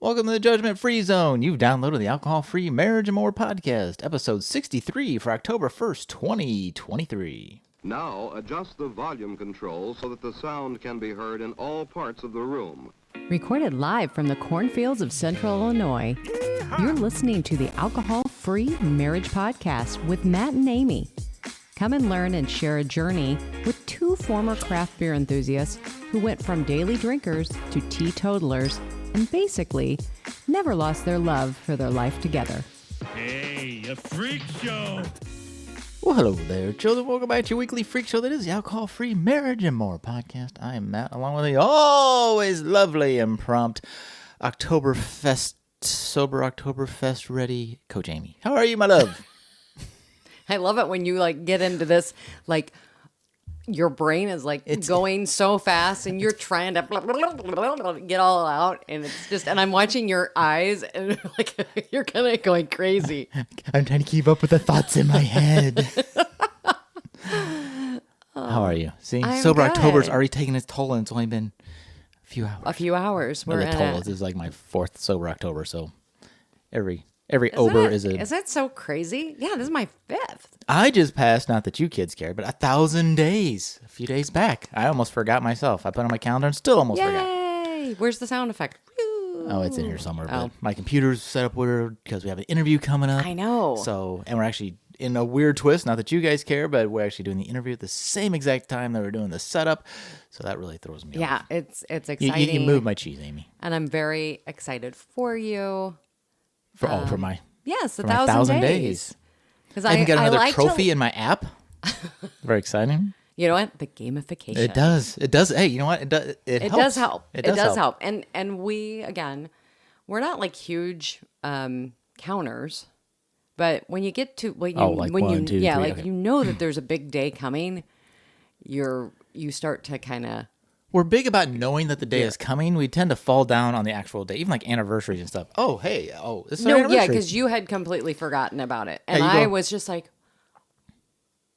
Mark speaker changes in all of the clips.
Speaker 1: Welcome to the Judgment Free Zone. You've downloaded the Alcohol-Free Marriage and More podcast, episode 63 for October 1st, 2023.
Speaker 2: Now adjust the volume control so that the sound can be heard in all parts of the room.
Speaker 3: Recorded live from the cornfields of Central Illinois, you're listening to the Alcohol-Free Marriage Podcast with Matt and Amy. Come and learn and share a journey with two former craft beer enthusiasts who went from daily drinkers to teetotalers and basically never lost their love for their life together.
Speaker 4: Hey, a freak show!
Speaker 1: Well, hello there, children. Welcome back to your weekly freak show that is the Alcohol-Free Marriage and More podcast. I am Matt, along with the always lovely and prompt Sober Oktoberfest ready Coach Amy. How are you, my love?
Speaker 3: I love it when you get into this, your brain is going so fast and you're trying to get all out, and it's just, and I'm watching your eyes and you're kind of going crazy.
Speaker 1: I'm trying to keep up with the thoughts in my head. How are you? See,
Speaker 3: I'm
Speaker 1: Sober
Speaker 3: good.
Speaker 1: October's already taken its toll, and it's only been a few hours.
Speaker 3: A few hours. We're
Speaker 1: the
Speaker 3: in
Speaker 1: toll.
Speaker 3: it.
Speaker 1: This is like my fourth Sober October, so every Ober is a...
Speaker 3: Is that so crazy? Yeah, this is my fifth.
Speaker 1: I just passed, not that you kids care, but 1,000 days a few days back. I almost forgot myself. I put it on my calendar and still almost forgot.
Speaker 3: Yay! Where's the sound effect?
Speaker 1: Oh, it's in here somewhere.
Speaker 3: Oh.
Speaker 1: But my computer's set up weird because we have an interview coming up.
Speaker 3: I know.
Speaker 1: So, and we're actually in a weird twist. Not that you guys care, but we're actually doing the interview at the same exact time that we're doing the setup. So that really throws me off.
Speaker 3: Yeah, it's exciting.
Speaker 1: You move my cheese, Amy.
Speaker 3: And I'm very excited for you.
Speaker 1: For my...
Speaker 3: Yes,
Speaker 1: For my 1,000 days.
Speaker 3: Because
Speaker 1: I even got another
Speaker 3: like
Speaker 1: trophy in my app. Very exciting.
Speaker 3: You know what? The gamification.
Speaker 1: It does. It does. Hey, you know what? It does. It helps.
Speaker 3: Does help.
Speaker 1: It
Speaker 3: does
Speaker 1: does
Speaker 3: help. And we, again, we're not huge counters, but when you get to when
Speaker 1: one, two, three, okay.
Speaker 3: you know that there's a big day coming, you start to kind of.
Speaker 1: We're big about knowing that the day is coming. We tend to fall down on the actual day, even like anniversaries and stuff. Oh, hey, this is our anniversary.
Speaker 3: Yeah, because you had completely forgotten about it, and
Speaker 1: Yeah,
Speaker 3: I was just like,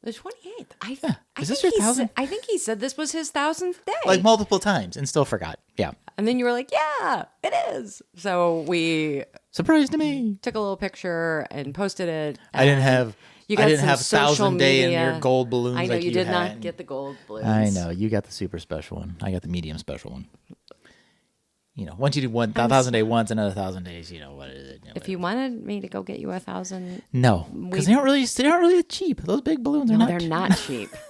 Speaker 3: the 28th.
Speaker 1: Is this your 1,000th?
Speaker 3: I think he said this was his 1,000th day,
Speaker 1: Like multiple times, and still forgot. Yeah,
Speaker 3: and then you were like, yeah, it is. So we
Speaker 1: surprise to me.
Speaker 3: took a little picture and posted it.
Speaker 1: I didn't have.
Speaker 3: You got
Speaker 1: I didn't
Speaker 3: some
Speaker 1: have
Speaker 3: social
Speaker 1: 1,000 day in
Speaker 3: media.
Speaker 1: your gold balloons.
Speaker 3: I know
Speaker 1: like
Speaker 3: you did
Speaker 1: had.
Speaker 3: not get the gold balloons.
Speaker 1: I know you got the super special one. I got the medium special one. You know, once you do 1,000 day once, another 1,000 days. You know what is it?
Speaker 3: If you wanted me to go get you 1,000,
Speaker 1: no, because they aren't really cheap. Those big balloons are
Speaker 3: no,
Speaker 1: not.
Speaker 3: they're not cheap.
Speaker 1: That's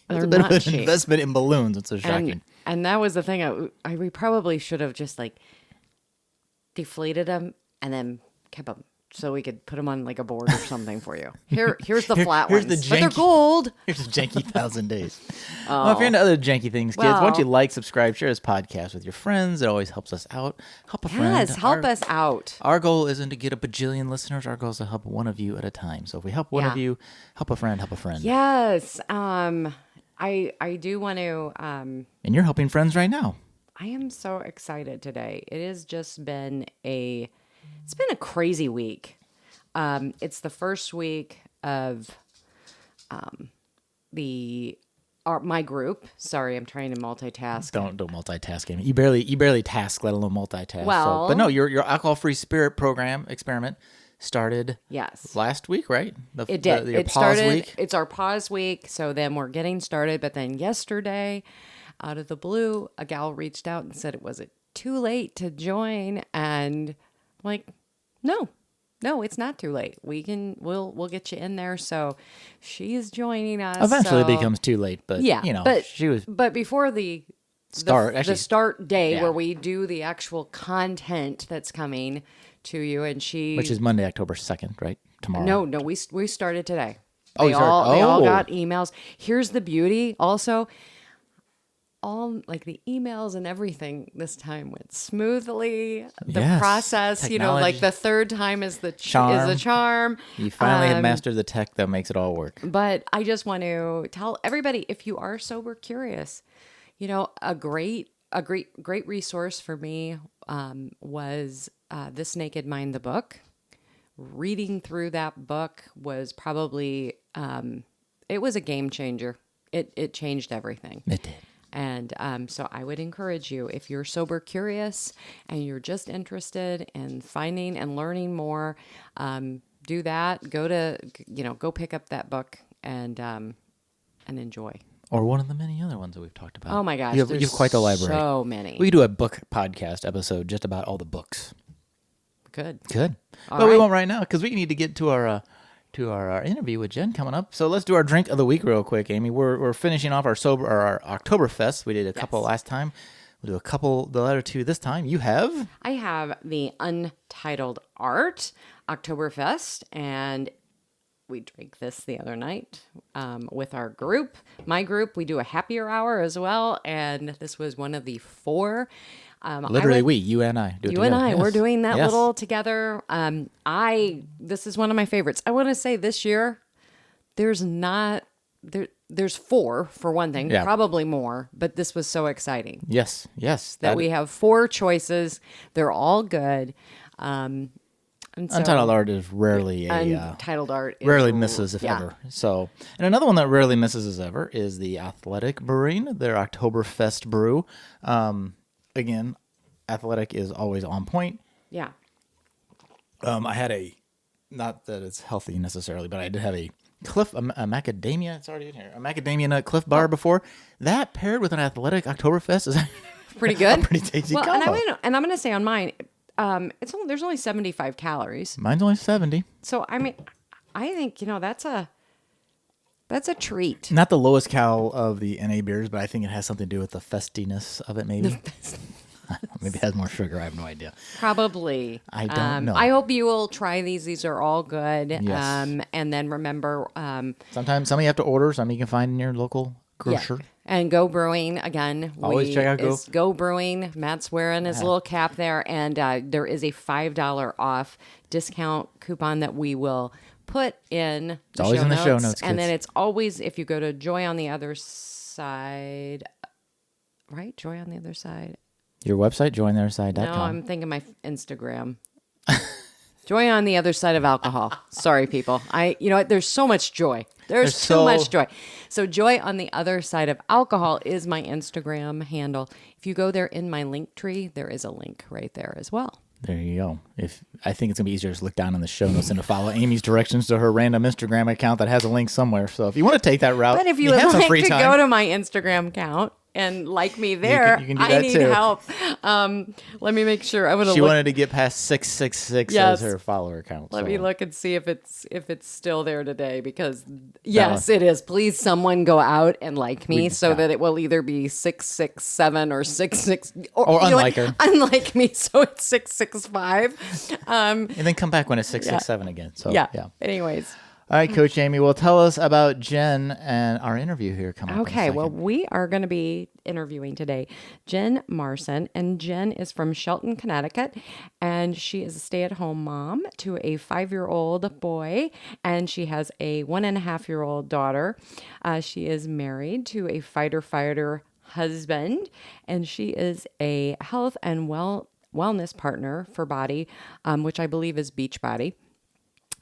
Speaker 3: They're
Speaker 1: a bit
Speaker 3: not
Speaker 1: of an
Speaker 3: cheap.
Speaker 1: investment in balloons. It's so shocking.
Speaker 3: And that was the thing. We probably should have just deflated them and then kept them so we could put them on a board or something for you. Here's the flat
Speaker 1: here's
Speaker 3: ones,
Speaker 1: the
Speaker 3: but they're
Speaker 1: janky-
Speaker 3: gold.
Speaker 1: Here's a janky 1,000 days. Well, if you're into other janky things, kids, why don't you like, subscribe, share this podcast with your friends? It always helps us out. Help a friend.
Speaker 3: Yes, help us out.
Speaker 1: Our goal isn't to get a bajillion listeners. Our goal is to help one of you at a time. So if we help one of you, help a friend, help a friend.
Speaker 3: Yes. I do want to.
Speaker 1: And you're helping friends right now.
Speaker 3: I am so excited today. It has just been a crazy week. It's the first week of my group. Sorry, I'm trying to multitask.
Speaker 1: Don't multitask, Amy. You barely task, let alone multitask.
Speaker 3: Well,
Speaker 1: but no, your alcohol-free spirit program experiment started last week, right?
Speaker 3: It did.
Speaker 1: Your
Speaker 3: It
Speaker 1: pause
Speaker 3: started.
Speaker 1: week?
Speaker 3: It's our pause week. So then we're getting started. But then yesterday, out of the blue, a gal reached out and said, was it too late to join? And I'm like, no, it's not too late. We'll get you in there. So she's joining us.
Speaker 1: Eventually it becomes too late, but
Speaker 3: But before the start day where we do the actual content that's coming to you, and
Speaker 1: which is Monday, October 2nd, right? Tomorrow.
Speaker 3: No, we started today.
Speaker 1: Oh,
Speaker 3: they all got emails. Here's the beauty. Also, all the emails and everything this time went smoothly. The process,
Speaker 1: technology.
Speaker 3: the third time is the
Speaker 1: charm. You finally have mastered the tech that makes it all work.
Speaker 3: But I just want to tell everybody, if you are sober curious, a great resource for me was This Naked Mind, the book. Reading through that book was probably it was a game changer. It changed everything.
Speaker 1: It did.
Speaker 3: And so I would encourage you, if you're sober curious and you're just interested in finding and learning more, do that. Go pick up that book and enjoy.
Speaker 1: Or one of the many other ones that we've talked about.
Speaker 3: Oh my gosh,
Speaker 1: you have quite the library.
Speaker 3: So many.
Speaker 1: We could do a book podcast episode just about all the books.
Speaker 3: Good.
Speaker 1: But we won't right now because we need to get to our interview with Jenn coming up. So let's do our drink of the week real quick, Amy. We're finishing off our Oktoberfest. We did a couple last time. We'll do a couple the latter two this time. You have?
Speaker 3: I have the Untitled Art Oktoberfest, and we drank this the other night with our group. My group, we do a happier hour as well, and this was one of the 4.
Speaker 1: Literally, you and I do it
Speaker 3: You
Speaker 1: together.
Speaker 3: and I,
Speaker 1: Yes.
Speaker 3: we're doing that little together. This is one of my favorites. I want to say this year, there's 4 for one thing, probably more, but this was so exciting.
Speaker 1: Yes.
Speaker 3: That we have 4 choices. They're all good.
Speaker 1: Untitled Art is rarely
Speaker 3: Untitled Art
Speaker 1: rarely misses if ever. So, and another one that rarely misses as ever is the Athletic Brewing, their Oktoberfest brew. Again, Athletic is always on point.
Speaker 3: Yeah.
Speaker 1: I had not that it's healthy necessarily, but I did have a macadamia. It's already in here. A macadamia nut Cliff Bar before. That paired with an Athletic Oktoberfest is
Speaker 3: pretty good.
Speaker 1: A pretty tasty combo.
Speaker 3: And I'm going to say on mine, there's only 75 calories.
Speaker 1: Mine's only 70.
Speaker 3: So I mean, I think that's a treat.
Speaker 1: Not the lowest cal of the NA beers, but I think it has something to do with the festiness of it. Maybe. Maybe it has more sugar. I have no idea.
Speaker 3: Probably.
Speaker 1: I don't know.
Speaker 3: I hope you will try these. These are all good.
Speaker 1: Yes.
Speaker 3: And then remember,
Speaker 1: sometimes some you have to order, some you can find in your local grocer.
Speaker 3: Yeah. And Go Brewing, again.
Speaker 1: Always check out
Speaker 3: Go Brewing. Matt's wearing his little cap there. And there is a $5 off discount coupon that we will put in the
Speaker 1: always
Speaker 3: show
Speaker 1: in the
Speaker 3: notes.
Speaker 1: show notes,
Speaker 3: And
Speaker 1: kids.
Speaker 3: then it's always, if you go to Joy on the Other Side, right? Joy on the Other Side.
Speaker 1: Your website, jointheotherside.com.
Speaker 3: No, I'm thinking my Instagram. Joy on the Other Side of Alcohol. Sorry, people. You know what? There's so much joy. There's too much joy. So Joy on the Other Side of Alcohol is my Instagram handle. If you go there in my link tree, there is a link right there as well.
Speaker 1: There you go. I think it's going to be easier to just look down in the show notes and to follow Amy's directions to her random Instagram account that has a link somewhere. So if you want to take that route,
Speaker 3: But if you
Speaker 1: have
Speaker 3: would
Speaker 1: some
Speaker 3: like
Speaker 1: free
Speaker 3: to
Speaker 1: time.
Speaker 3: go to my Instagram account and like me there,
Speaker 1: you can do
Speaker 3: I
Speaker 1: that
Speaker 3: need
Speaker 1: too.
Speaker 3: help. Let me make sure. I'm going to
Speaker 1: She
Speaker 3: look.
Speaker 1: wanted to get past 666
Speaker 3: Yes.
Speaker 1: as her follower count.
Speaker 3: Let
Speaker 1: so.
Speaker 3: me look and see if it's still there today, because yes, it is. Please, someone go out and like me so that it will either be 667 or 66
Speaker 1: Or
Speaker 3: you know
Speaker 1: unlike
Speaker 3: what?
Speaker 1: her.
Speaker 3: Unlike me, so it's 665.
Speaker 1: And then come back when it's 667 again. So
Speaker 3: Yeah.
Speaker 1: yeah.
Speaker 3: Anyways.
Speaker 1: All right, Coach Amy. Well, tell us about Jenn and our interview here coming up.
Speaker 3: Okay,
Speaker 1: in a
Speaker 3: well,
Speaker 1: second.
Speaker 3: we are going to be interviewing today Jenn Marsan, and Jenn is from Shelton, Connecticut, and she is a stay-at-home mom to a 5-year-old boy, and she has a 1.5-year-old daughter. She is married to a firefighter husband, and she is a health and wellness partner for BODi, which I believe is Beachbody.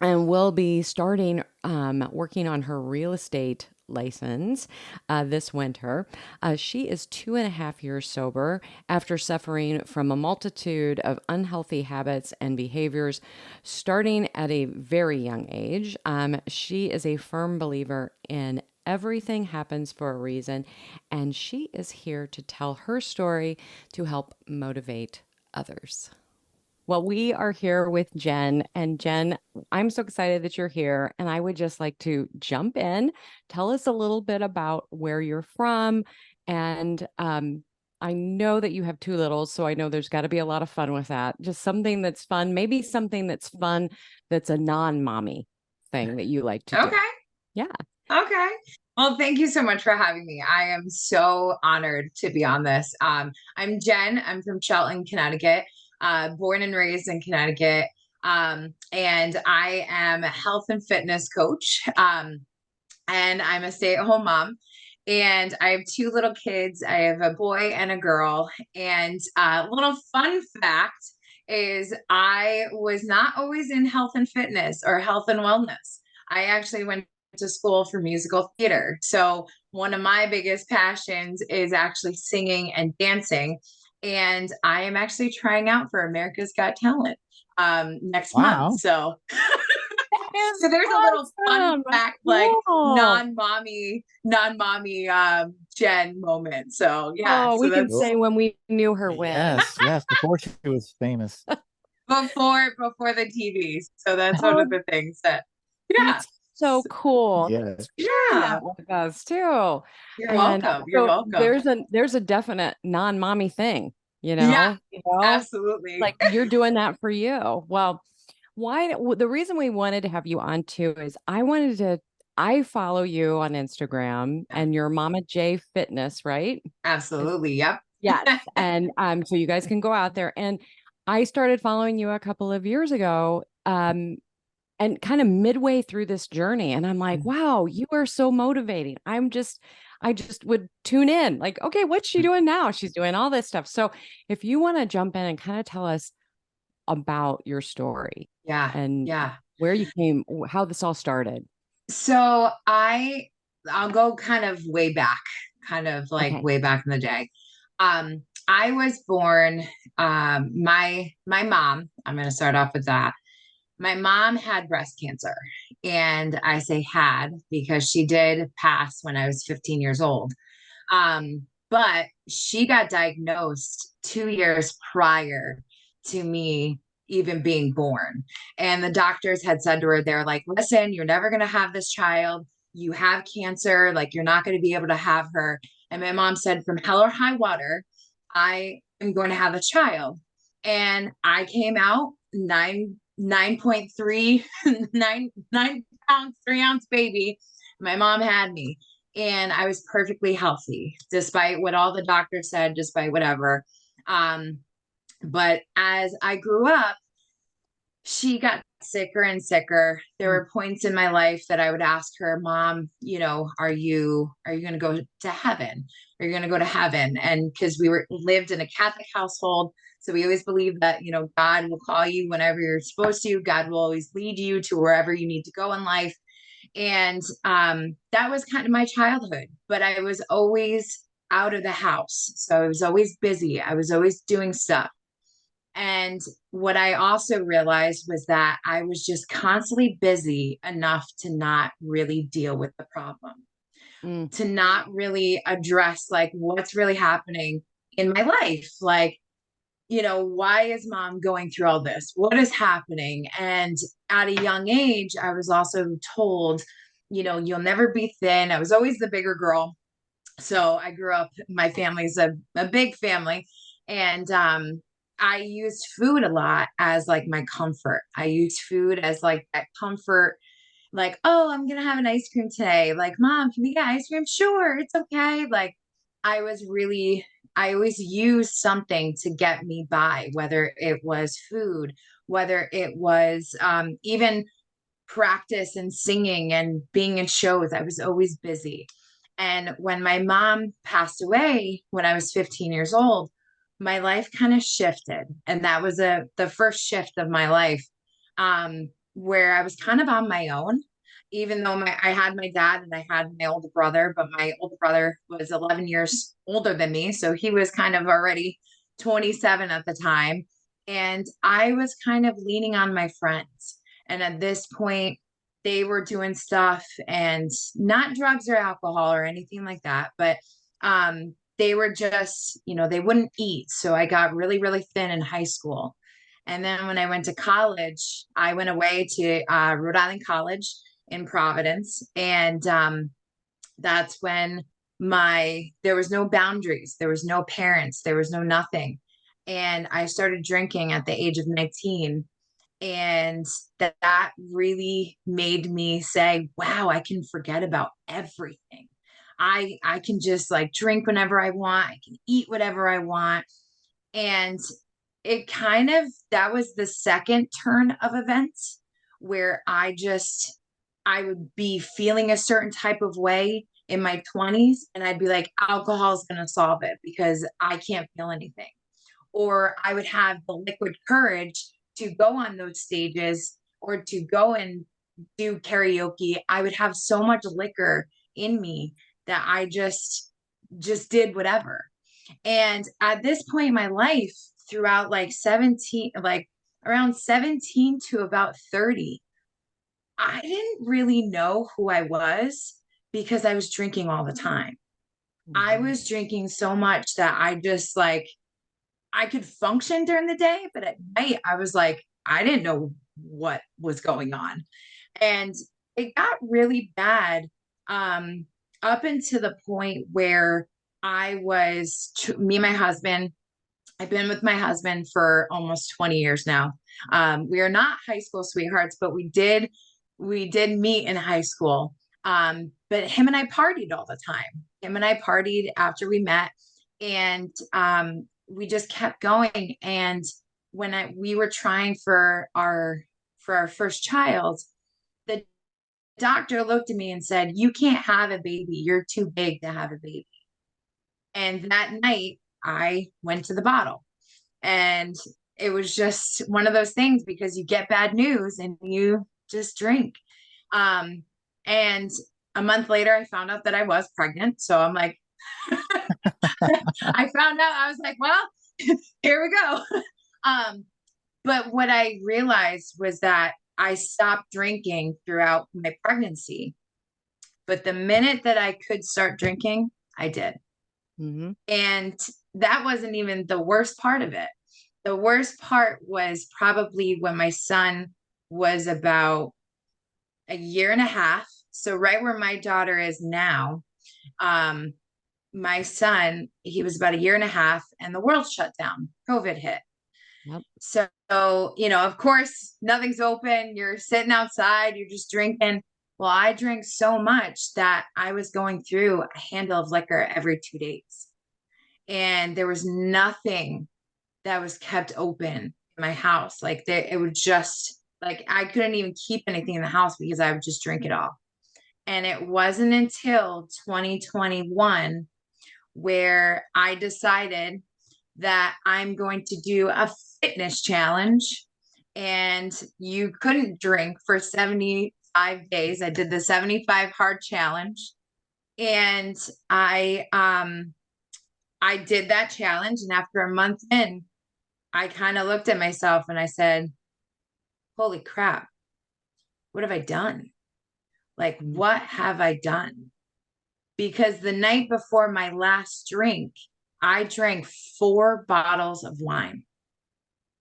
Speaker 3: And will be starting working on her real estate license this winter. She is 2.5 years sober after suffering from a multitude of unhealthy habits and behaviors starting at a very young age. She is a firm believer in everything happens for a reason, and she is here to tell her story to help motivate others. Well, we are here with Jenn, and Jenn, I'm so excited that you're here, and I would just like to jump in. Tell us a little bit about where you're from, and I know that you have 2 littles, so I know there's got to be a lot of fun with that. Just something that's fun, maybe something that's fun that's a non-mommy thing that you like to do.
Speaker 5: Okay.
Speaker 3: Yeah.
Speaker 5: Okay. Well, thank you so much for having me. I am so honored to be on this. I'm Jenn. I'm from Shelton, Connecticut. Born and raised in Connecticut. And I am a health and fitness coach. And I'm a stay-at-home mom. And I have 2 little kids. I have a boy and a girl. And a little fun fact is I was not always in health and fitness or health and wellness. I actually went to school for musical theater. So one of my biggest passions is actually singing and dancing. And I am actually trying out for America's Got Talent next month.
Speaker 1: Wow.
Speaker 5: So there's a little fun fact, like
Speaker 3: Cool.
Speaker 5: non-mommy Jenn moment. So yeah,
Speaker 3: Oh,
Speaker 5: so
Speaker 3: we can
Speaker 5: that's
Speaker 3: say when we knew her when.
Speaker 1: Yes, before she was famous.
Speaker 5: before the TV. So that's one of the things that, yeah.
Speaker 3: That's so cool.
Speaker 1: Yeah.
Speaker 3: Thanks for sharing that with us too.
Speaker 5: You're
Speaker 3: And
Speaker 5: welcome. You're
Speaker 3: so
Speaker 5: welcome.
Speaker 3: there's a definite non-mommy thing,
Speaker 5: Yeah,
Speaker 3: you know,
Speaker 5: absolutely.
Speaker 3: like you're doing that for you. Well, the reason we wanted to have you on too is I follow you on Instagram and your Mama J Fitness, right?
Speaker 5: Absolutely. Yep.
Speaker 3: Yes. And so you guys can go out there. And I started following you a couple of years ago. And kind of midway through this journey. And I'm like, wow, you are so motivating. I just would tune in like, okay, what's she doing now? She's doing all this stuff. So if you want to jump in and kind of tell us about your story and
Speaker 5: Yeah.
Speaker 3: where you came, how this all started.
Speaker 5: So I'll go kind of way back, kind of like
Speaker 3: Okay.
Speaker 5: way back in the day. I was born, my mom, I'm going to start off with that. My mom had breast cancer, and I say had because she did pass when I was 15 years old. But she got diagnosed 2 years prior to me even being born. And the doctors had said to her, they're like, listen, you're never going to have this child. You have cancer. Like, you're not going to be able to have her. And my mom said, from hell or high water, I am going to have a child. And I came out 9.3, 9 pounds, 3 ounce baby. My mom had me, and I was perfectly healthy, despite what all the doctors said, despite whatever. But as I grew up, she got sicker and sicker. There were points in my life that I would ask her, Mom, are you going to go to heaven? Are you going to go to heaven? And because we lived in a Catholic household, so we always believe that, God will call you whenever you're supposed to. God will always lead you to wherever you need to go in life. And that was kind of my childhood, but I was always out of the house. So I was always busy. I was always doing stuff. And what I also realized was that I was just constantly busy enough to not really deal with the problem, to not really address like what's really happening in my life. Like, why is mom going through all this? What is happening? And at a young age, I was also told, you'll never be thin. I was always the bigger girl. So I grew up, my family's a big family. And I used food a lot as like my comfort. I used food as like that comfort, like, oh, I'm going to have an ice cream today. Like, Mom, can we get ice cream? Sure, it's okay. Like, I always used something to get me by, whether it was food, whether it was even practice and singing and being in shows. I was always busy. And when my mom passed away when I was 15 years old, my life kind of shifted. And that was the first shift of my life, where I was kind of on my own, even though I had my dad and I had my older brother, but my older brother was 11 years older than me. So he was kind of already 27 at the time. And I was kind of leaning on my friends. And at this point, they were doing stuff, and not drugs or alcohol or anything like that, but they were just, they wouldn't eat. So I got really, really thin in high school. And then when I went to college, I went away to Rhode Island College in Providence. And that's when there was no boundaries, there was no parents, there was no nothing. And I started drinking at the age of 19. And that really made me say, wow, I can forget about everything. I can just like drink whenever I want. I can eat whatever I want. And that was the second turn of events where I would be feeling a certain type of way in my 20s. And I'd be like, alcohol's going to solve it because I can't feel anything. Or I would have the liquid courage to go on those stages or to go and do karaoke. I would have so much liquor in me that I just did whatever. And at this point in my life, throughout like 17, like around 17 to about 30, I didn't really know who I was because I was drinking all the time. I was drinking so much that I just like, I could function during the day, but at night I was like, I didn't know what was going on. And it got really bad, um, up into the point where me and my husband, I've been with my husband for almost 20 years now. We are not high school sweethearts, but we did meet in high school. But him and I partied all the time. Him and I partied after we met, and we just kept going. And when we were trying for our first child, the doctor looked at me and said, "You can't have a baby. You're too big to have a baby." And that night, I went to the bottle. And it was just one of those things because you get bad news and you just drink. Um, and a month later, I found out that I was pregnant. So I'm like, I found out, I was like, well, here we go. But what I realized was that I stopped drinking throughout my pregnancy. But the minute that I could start drinking, I did.
Speaker 3: Mm-hmm.
Speaker 5: And that wasn't even the worst part of it. The worst part was probably when my son was about a year and a half. So right where my daughter is now, my son, he was about a year and a half and the world shut down. COVID hit.
Speaker 3: Yep.
Speaker 5: So, of course, nothing's open. You're sitting outside, you're just drinking. Well, I drank so much that I was going through a handle of liquor every 2 days. And there was nothing that was kept open in my house. Like it would just like I couldn't even keep anything in the house because I would just drink it all. And it wasn't until 2021 where I decided that I'm going to do a fitness challenge. And you couldn't drink for 75 days. I did the 75 hard challenge. And I did that challenge. And after a month in, I kind of looked at myself and I said, holy crap, what have I done? Like, what have I done? Because the night before my last drink, I drank 4 bottles of wine,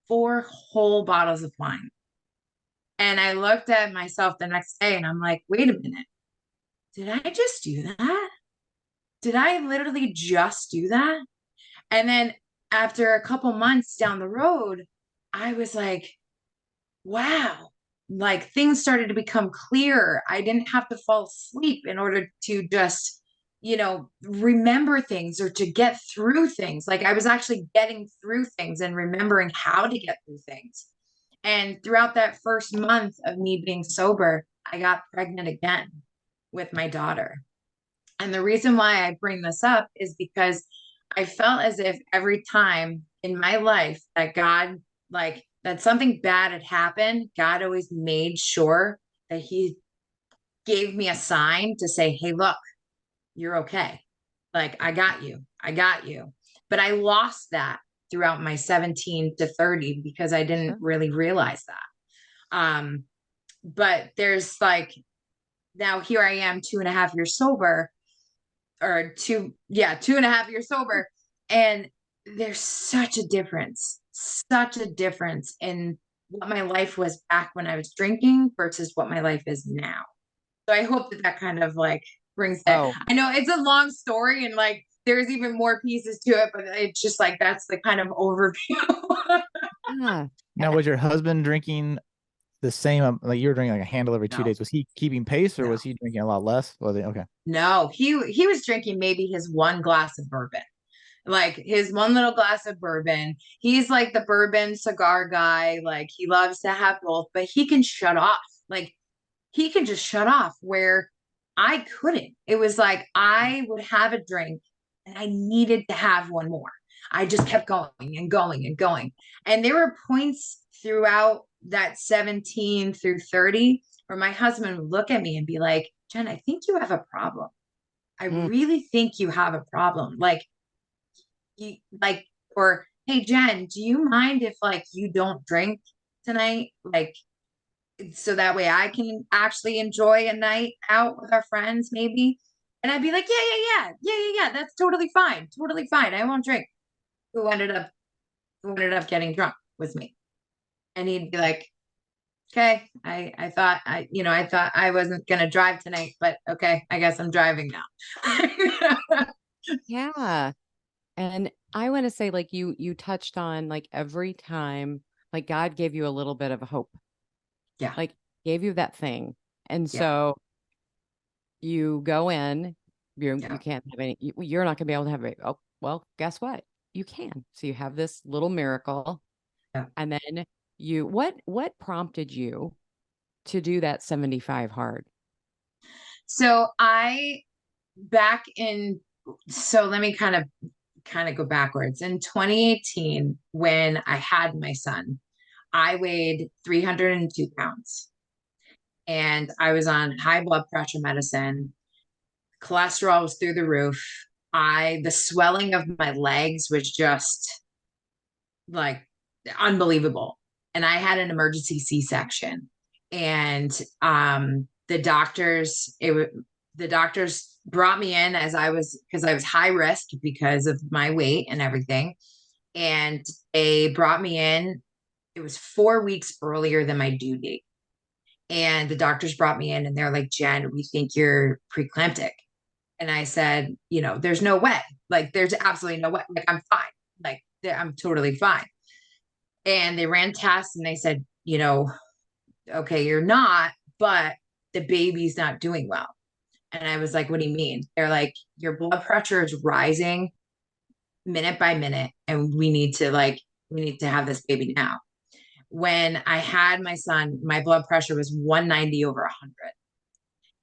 Speaker 5: 4 whole bottles of wine. And I looked at myself the next day and I'm like, wait a minute. Did I just do that? Did I literally just do that? And then after a couple months down the road, I was like, wow, like things started to become clearer. I didn't have to fall asleep in order to just, remember things or to get through things. Like I was actually getting through things and remembering how to get through things. And throughout that first month of me being sober, I got pregnant again with my daughter. And the reason why I bring this up is because I felt as if every time in my life that God, like, that something bad had happened, God always made sure that He gave me a sign to say, hey, look, you're okay. Like, I got you. I got you. But I lost that throughout my 17 to 30 because I didn't really realize that. But there's like, now here I am 2.5 years sober, or 2.5 years sober. And there's such a difference in what my life was back when I was drinking versus what my life is now. So I hope that kind of like brings that.
Speaker 1: Oh.
Speaker 5: I know it's a long story and like there's even more pieces to it, but it's just like that's the kind of overview.
Speaker 3: Yeah.
Speaker 1: Now, was your husband drinking the same? Like you were drinking like a handle every 2
Speaker 5: No.
Speaker 1: days. Was he keeping pace, or
Speaker 5: No.
Speaker 1: was he drinking a lot less? Was it okay?
Speaker 5: No, he was drinking maybe his one glass of bourbon. Like his one little glass of bourbon. He's like the bourbon cigar guy. Like he loves to have both, but he can shut off. Like he can just shut off where I couldn't. It was like I would have a drink and I needed to have one more. I just kept going and going and going. And there were points throughout that 17 through 30 or my husband would look at me and be like, Jenn, I think you have a problem. I
Speaker 3: Mm.
Speaker 5: really think you have a problem. Like, you like, or hey, Jenn, do you mind if like you don't drink tonight? Like, so that way I can actually enjoy a night out with our friends, maybe. And I'd be like, yeah. That's totally fine. Totally fine. I won't drink. Who ended up getting drunk with me. And he'd be like, okay, I thought I thought I wasn't gonna drive tonight, but okay, I guess I'm driving now.
Speaker 3: Yeah. And I want to say, like you touched on, like every time, like God gave you a little bit of hope,
Speaker 5: Yeah.
Speaker 3: like gave you that thing. And
Speaker 5: Yeah.
Speaker 3: so you go in, you
Speaker 5: Yeah.
Speaker 3: can't have any, you're not gonna be able to have it. Oh, well, guess what? You can. So you have this little miracle.
Speaker 5: Yeah.
Speaker 3: And then what prompted you to do that 75 hard?
Speaker 5: So let me kind of go backwards. In 2018, when I had my son, I weighed 302 pounds and I was on high blood pressure medicine. Cholesterol was through the roof. The swelling of my legs was just like unbelievable. And I had an emergency C-section. And the doctors brought me in because I was high risk because of my weight and everything. And they brought me in. It was 4 weeks earlier than my due date. And the doctors brought me in and they're like, Jenn, we think you're preeclamptic. And I said, there's no way. Like, there's absolutely no way. Like, I'm fine. Like, I'm totally fine. And they ran tests and they said, okay, you're not, but the baby's not doing well. And I was like, what do you mean? They're like, your blood pressure is rising minute by minute. And we need to have this baby now. When I had my son, my blood pressure was 190 over 100.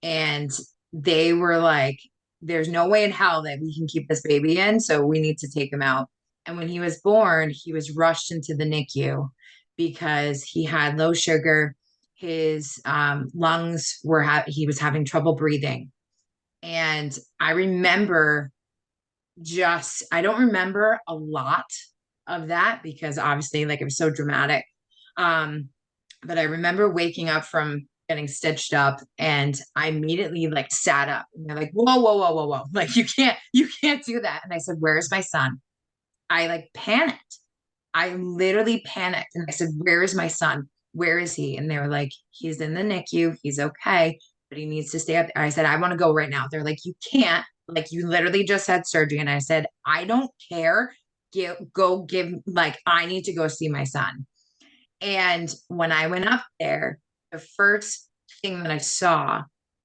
Speaker 5: And they were like, there's no way in hell that we can keep this baby in. So we need to take him out. And when he was born, he was rushed into the NICU because he had low sugar. His lungs he was having trouble breathing. And I don't remember a lot of that because obviously like it was so dramatic. But I remember waking up from getting stitched up and I immediately like sat up and they're like, whoa. Like you can't do that. And I said, where's my son? I like panicked. I literally panicked. And I said, where is my son? Where is he? And they were like, he's in the NICU. He's okay, but he needs to stay up there. I said, I want to go right now. They're like, you can't. Like, you literally just had surgery. And I said, I don't care. I need to go see my son. And when I went up there, the first thing that I saw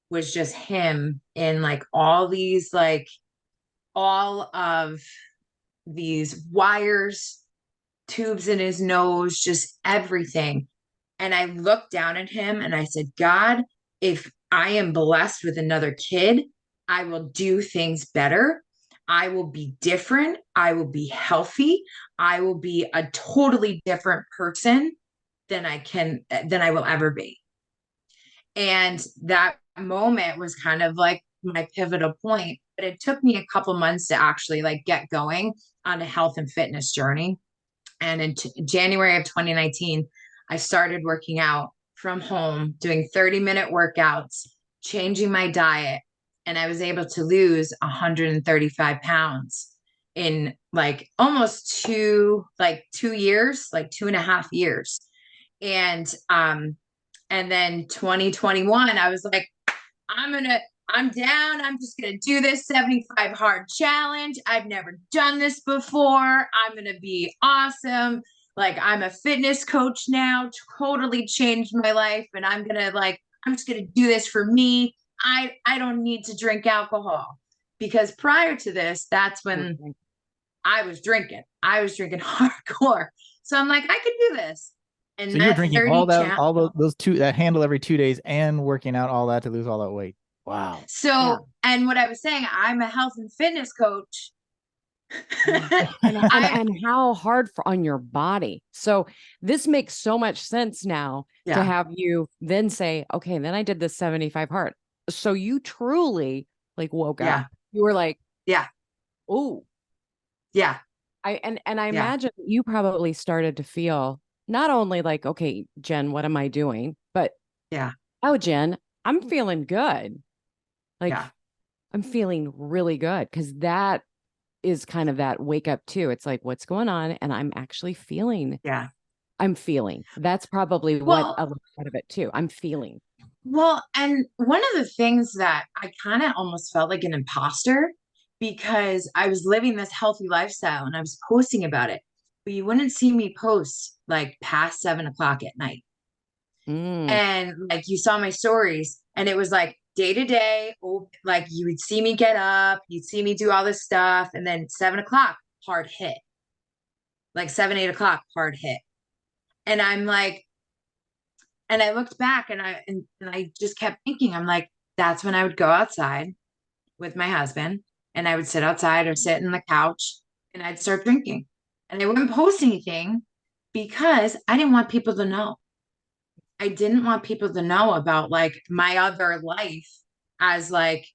Speaker 5: was just him in like all of these wires, tubes in his nose, just everything. And I looked down at him and I said, God, if I am blessed with another kid, I will do things better. I will be different. I will be healthy. I will be a totally different person than I will ever be. And that moment was kind of like my pivotal point. But it took me a couple months to actually like get going on a health and fitness journey. And in January of 2019, I started working out from home, doing 30-minute workouts, changing my diet. And I was able to lose 135 pounds in like almost 2 years, like 2.5 years. And then 2021, I was like, I'm down. I'm just going to do this 75 hard challenge. I've never done this before. I'm going to be awesome. Like, I'm a fitness coach now, totally changed my life. And I'm just going to do this for me. I don't need to drink alcohol because prior to this, that's when I was drinking. I was drinking hardcore. So I'm like, I could do this. And
Speaker 1: so you're drinking all those that handle every 2 days and working out all that to lose all that weight. Wow.
Speaker 5: So, and what I was saying, I'm a health and fitness coach.
Speaker 3: And how hard on your body. So this makes so much sense now to have you then say, okay, then I did this 75 hard. So you truly like woke up. You were like,
Speaker 5: yeah,
Speaker 3: oh,
Speaker 5: yeah,
Speaker 3: I imagine you probably started to feel not only like, okay, Jenn, what am I doing? But
Speaker 5: yeah,
Speaker 3: oh, Jenn, I'm feeling good. Like
Speaker 5: yeah,
Speaker 3: I'm feeling really good because that is kind of that wake up too. It's like, what's going on? And I'm actually feeling,
Speaker 5: yeah.
Speaker 3: I'm feeling. That's probably what
Speaker 5: Well,
Speaker 3: a lot out of it too. I'm feeling.
Speaker 5: well, and one of the things that I kind of almost felt like an imposter because I was living this healthy lifestyle and I was posting about it, but you wouldn't see me post like past 7 o'clock at night.
Speaker 3: Mm,
Speaker 5: And like you saw my stories and it was like day to day, like you would see me get up, you'd see me do all this stuff, and then 7 o'clock, hard hit. Like 7, 8 o'clock, hard hit. And I'm like, and I looked back and I just kept thinking, I'm like, that's when I would go outside with my husband and I would sit outside or sit in the couch and I'd start drinking. And I wouldn't post anything because I didn't want people to know. I didn't want people to know about like my other life as like,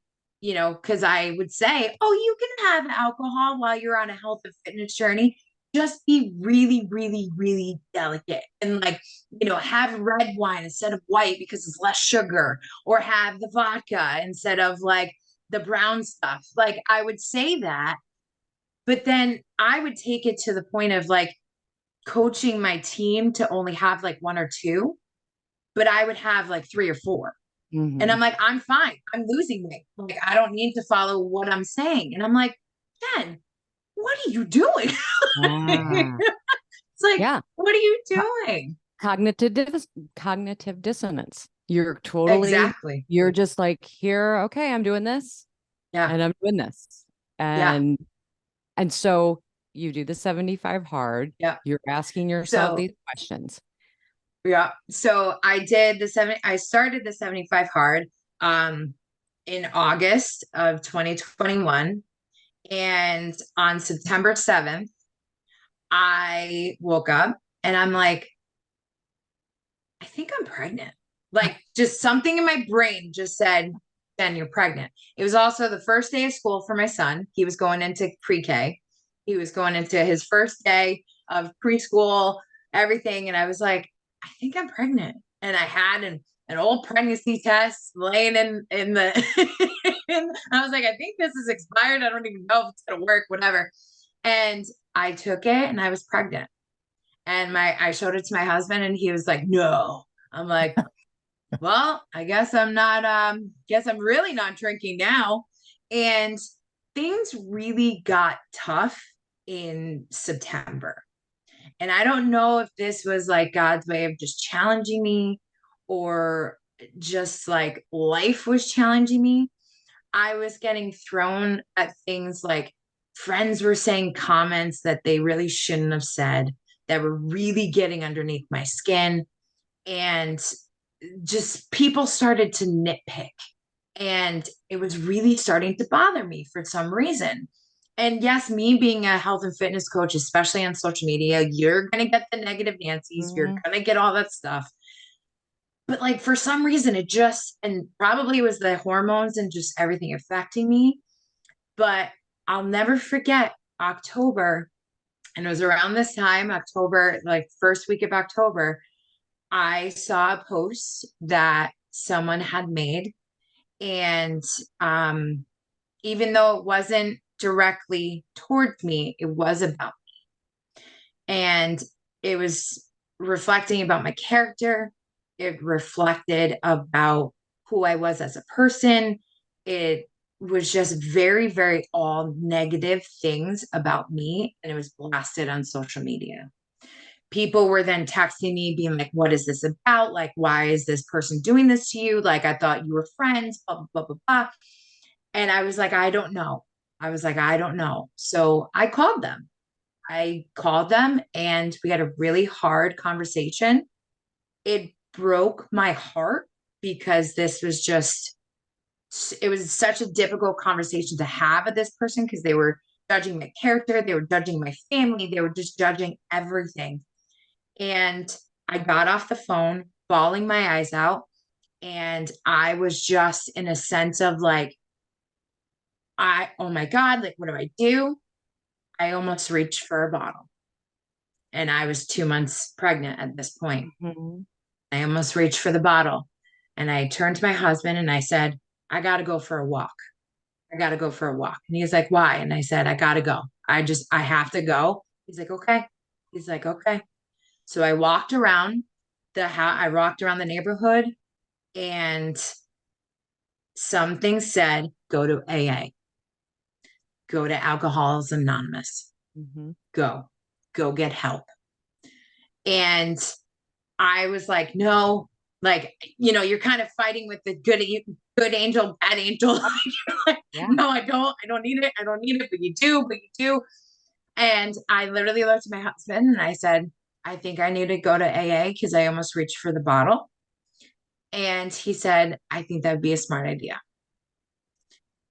Speaker 5: because I would say, oh, you can have alcohol while you're on a health and fitness journey. Just be really, really, really delicate and like, have red wine instead of white because it's less sugar, or have the vodka instead of like the brown stuff. Like I would say that, but then I would take it to the point of like coaching my team to only have like one or two, but I would have like three or four. And
Speaker 3: hmm
Speaker 5: I'm like, I'm fine. I'm losing weight. Like, I don't need to follow what I'm saying. And I'm like, Jen, what are you doing?
Speaker 3: Ah,
Speaker 5: It's like,
Speaker 3: yeah.
Speaker 5: what are you
Speaker 3: Co-
Speaker 5: doing?
Speaker 3: Cognitive dissonance. You're totally,
Speaker 5: Exactly.
Speaker 3: you're just like, here, okay, I'm doing this
Speaker 5: Yeah.
Speaker 3: and I'm doing this.
Speaker 5: Yeah.
Speaker 3: And so you do the 75 hard.
Speaker 5: Yeah.
Speaker 3: You're asking yourself
Speaker 5: So,
Speaker 3: these questions.
Speaker 5: yeah. So I started the 75 hard um in August of 2021. And on September 7th, I woke up and I'm like, I think I'm pregnant. Like just something in my brain just said, Jen, you're pregnant. It was also the first day of school for my son. He was going into pre-K. He was going into his first day of preschool, everything. And I was like, I think I'm pregnant. And I had an old pregnancy test laying in the and I was like, I think this is expired. I don't even know if it's gonna work, whatever. And I took it and I was pregnant. And I showed it to my husband and he was like, no. I'm like, well, I guess I'm not guess I'm really not drinking now. And things really got tough in September. And I don't know if this was like God's way of just challenging me or just like life was challenging me. I was getting thrown at things like friends were saying comments that they really shouldn't have said, that were really getting underneath my skin. And just people started to nitpick. And it was really starting to bother me for some reason. And yes, me being a health and fitness coach, especially on social media, you're going to get the negative Nancy's, you're
Speaker 3: Mhm.
Speaker 5: going to get all that stuff. But like for some reason, it just, and probably it was the hormones and just everything affecting me. But I'll never forget October. And it was around this time, October, like first week of October, I saw a post that someone had made. And even though it wasn't directly towards me, it was about me. And it was reflecting about my character. It reflected about who I was as a person. It was just very, very all negative things about me. And it was blasted on social media. People were then texting me, being like, what is this about? Like, why is this person doing this to you? Like, I thought you were friends, blah, blah, blah, blah, blah. And I was like, I don't know. I was like, I don't know. So I called them. I called them and we had a really hard conversation. It broke my heart because this was just, it was such a difficult conversation to have with this person because they were judging my character. They were judging my family. They were just judging everything. And I got off the phone, bawling my eyes out. And I was just in a sense of like, oh my God, like, what do I do? I almost reached for a bottle. And I was 2 months pregnant at this point.
Speaker 3: Mm-hmm.
Speaker 5: I almost reached for the bottle. And I turned to my husband and I said, I got to go for a walk. I got to go for a walk. And he's like, why? And I said, I got to go. I have to go. He's like, okay. He's like, okay. So I walked around the house. I walked around the neighborhood and something said, go to AA, go to Alcoholics Anonymous,
Speaker 3: Mm-hmm.
Speaker 5: go get help. And I was like, no, like, you're kind of fighting with the good angel, bad angel. Like,
Speaker 3: Yeah.
Speaker 5: no, I don't need it. I don't need it, but you do. And I literally looked at my husband and I said, I think I need to go to AA because I almost reached for the bottle. And he said, I think that'd be a smart idea.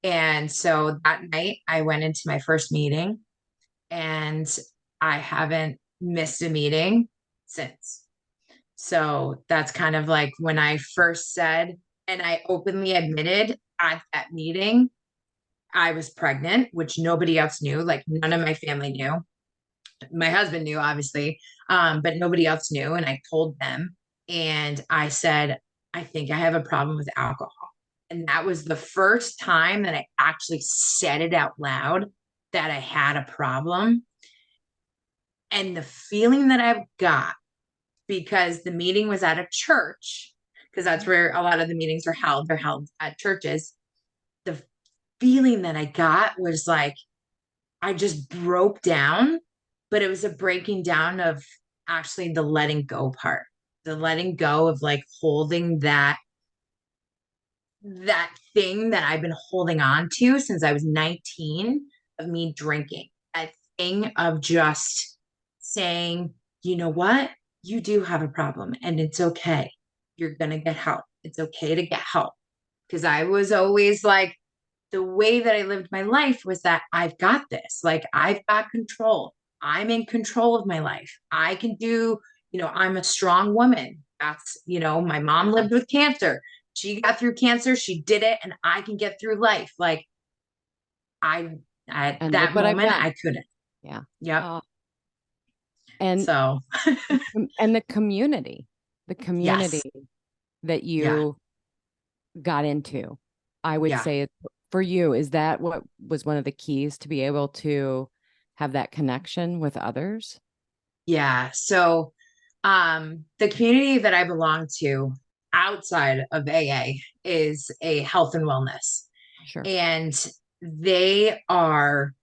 Speaker 5: And so that night I went into my first meeting and I haven't missed a meeting since. So that's kind of like when I first said, and I openly admitted at that meeting, I was pregnant, which nobody else knew. Like none of my family knew. My husband knew, obviously, but nobody else knew. And I told them, and I said, I think I have a problem with alcohol. And that was the first time that I actually said it out loud that I had a problem. And the feeling that I got, because the meeting was at a church, because that's where a lot of the meetings are held. They're held at churches. The feeling that I got was like, I just broke down, but it was a breaking down of actually the letting go part, the letting go of like holding that thing that I've been holding on to since I was 19 of me drinking, that thing of just saying, you know what? You do have a problem and it's okay. You're going to get help. It's okay to get help. Because I was always like, the way that I lived my life was that I've got this, like I've got control. I'm in control of my life. I can do, I'm a strong woman. That's, my mom lived with cancer. She got through cancer. She did it. And I can get through life. Like at
Speaker 3: And
Speaker 5: that
Speaker 3: look what I've
Speaker 5: moment,
Speaker 3: done.
Speaker 5: I couldn't.
Speaker 3: Yeah.
Speaker 5: Yep.
Speaker 3: And
Speaker 5: So,
Speaker 3: and the community
Speaker 5: yes.
Speaker 3: that
Speaker 5: Yeah.
Speaker 3: you got into, I would
Speaker 5: Yeah.
Speaker 3: say for you, is that what was one of the keys to be able to have that connection with others?
Speaker 5: Yeah. So, the community that I belong to outside of AA is a health and wellness.
Speaker 3: Sure.
Speaker 5: And they are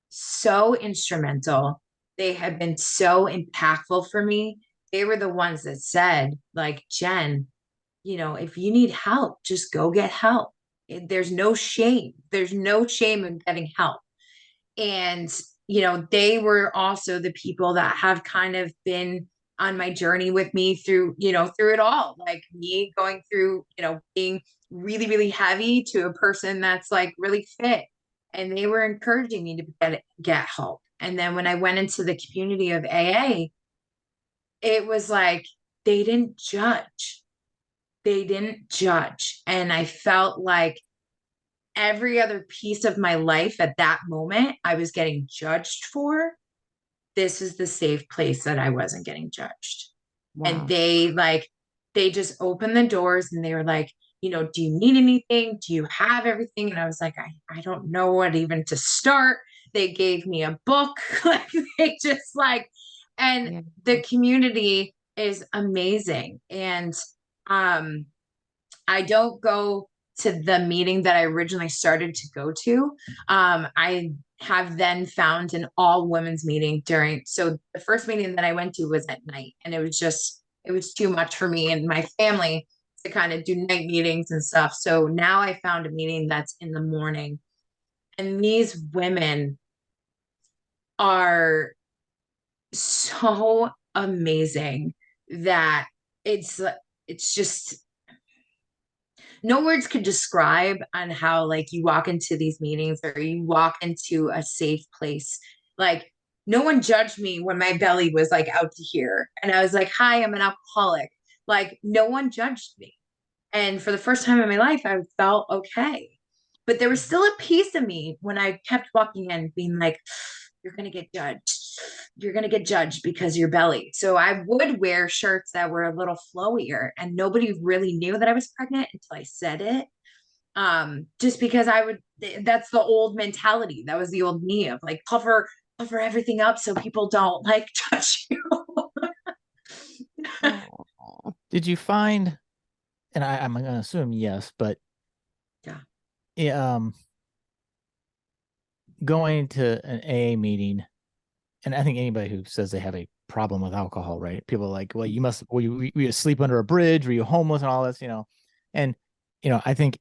Speaker 5: so instrumental. They have been so impactful for me. They were the ones that said, like, Jenn, if you need help, just go get help. There's no shame. There's no shame in getting help. And, they were also the people that have kind of been on my journey with me through, through it all, like me going through, being really, really heavy to a person that's like really fit. And they were encouraging me to get help. And then when I went into the community of AA, it was like they didn't judge. They didn't judge. And I felt like every other piece of my life at that moment, I was getting judged for. This is the safe place that I wasn't getting judged.
Speaker 3: Wow.
Speaker 5: And they just opened the doors and they were like, do you need anything? Do you have everything? And I was like, I don't know what even to start. They gave me a book. Like they just like, and
Speaker 3: Yeah.
Speaker 5: the community is amazing. And I don't go to the meeting that I originally started to go to. I have then found an all women's meeting so the first meeting that I went to was at night, and it was too much for me and my family to kind of do night meetings and stuff. So now I found a meeting that's in the morning, and these women are so amazing that it's just no words could describe on how like you walk into these meetings or you walk into a safe place. Like no one judged me when my belly was like out to here. And I was like, hi, I'm an alcoholic. Like no one judged me. And for the first time in my life, I felt okay. But there was still a piece of me when I kept walking in being like, you're going to get judged. You're going to get judged because of your belly. So I would wear shirts that were a little flowier and nobody really knew that I was pregnant until I said it. Just because that's the old mentality. That was the old me of like cover everything up so people don't like touch you.
Speaker 1: Did you find, and I'm going to assume yes, but
Speaker 5: Yeah.
Speaker 1: Going to an AA meeting, and I think anybody who says they have a problem with alcohol, right? People are like, well, were you sleep under a bridge? Were you homeless and all this, And, I think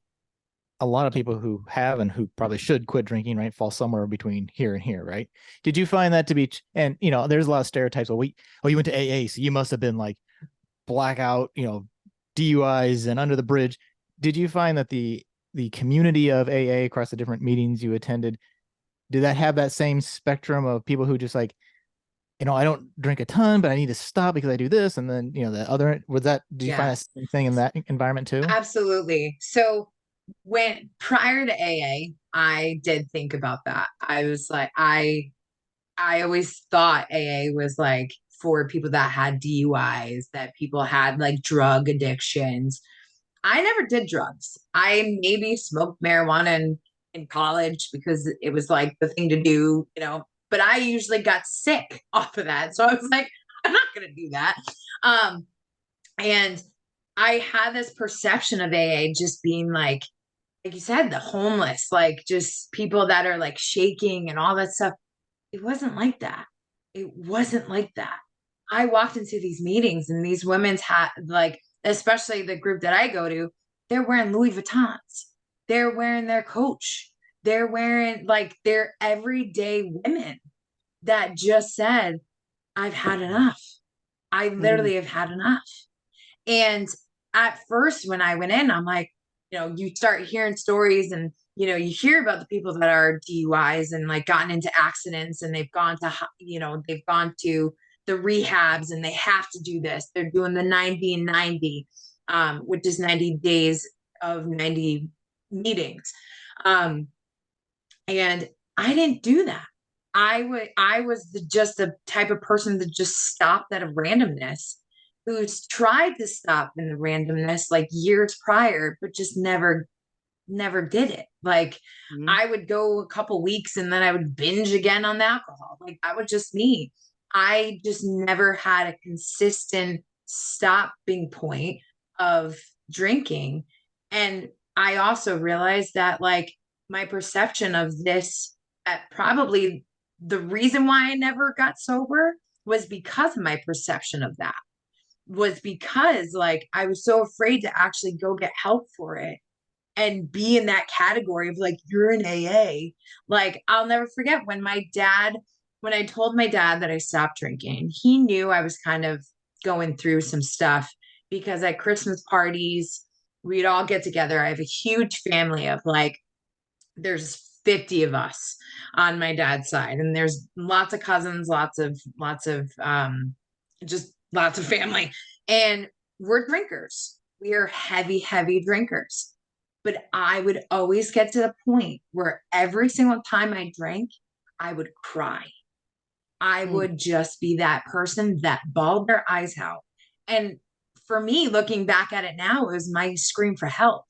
Speaker 1: a lot of people who have and who probably should quit drinking, right, fall somewhere between here and here, right? Did you find that to be, and, there's a lot of stereotypes. Well, you went to AA, so you must have been like blackout, DUIs and under the bridge. Did you find that the community of AA across the different meetings you attended, did that have that same spectrum of people who just like, I don't drink a ton, but I need to stop because I do this. And then, the other, did you find that same thing in that environment too?
Speaker 5: Absolutely. So when prior to AA, I did think about that. I was like, I always thought AA was like for people that had DUIs, that people had like drug addictions. I never did drugs. I maybe smoked marijuana in college because it was like the thing to do, but I usually got sick off of that. So I was like, I'm not going to do that. And I had this perception of AA just being like you said, the homeless, like just people that are like shaking and all that stuff. It wasn't like that. It wasn't like that. I walked into these meetings and these women's had like, especially the group that I go to, they're wearing Louis Vuittons. They're wearing their Coach. They're wearing like they're everyday women that just said, I've had enough. I literally have had enough. And at first, when I went in, I'm like, you start hearing stories and, you hear about the people that are DUIs and like gotten into accidents and they've gone to, they've gone to the rehabs and they have to do this. They're doing the 90 and 90, which is 90 days of 90 meetings. And I didn't do that. I was just the type of person that just stopped at a randomness, who's tried to stop in the randomness like years prior, but just never did it. Like I would go a couple weeks and then I would binge again on the alcohol. Like that was just me. I just never had a consistent stopping point of drinking. And I also realized that like my perception of this, probably the reason why I never got sober was because of my perception of that, was because like I was so afraid to actually go get help for it and be in that category of like, you're in AA. Like I'll never forget when I told my dad that I stopped drinking, he knew I was kind of going through some stuff because at Christmas parties, we'd all get together. I have a huge family of like, there's 50 of us on my dad's side, and there's lots of cousins, lots of just lots of family, and we're drinkers. We are heavy drinkers. But I would always get to the point where every single time I drank, I would cry. I would just be that person that bawled their eyes out. And for me, looking back at it now, it was my scream for help.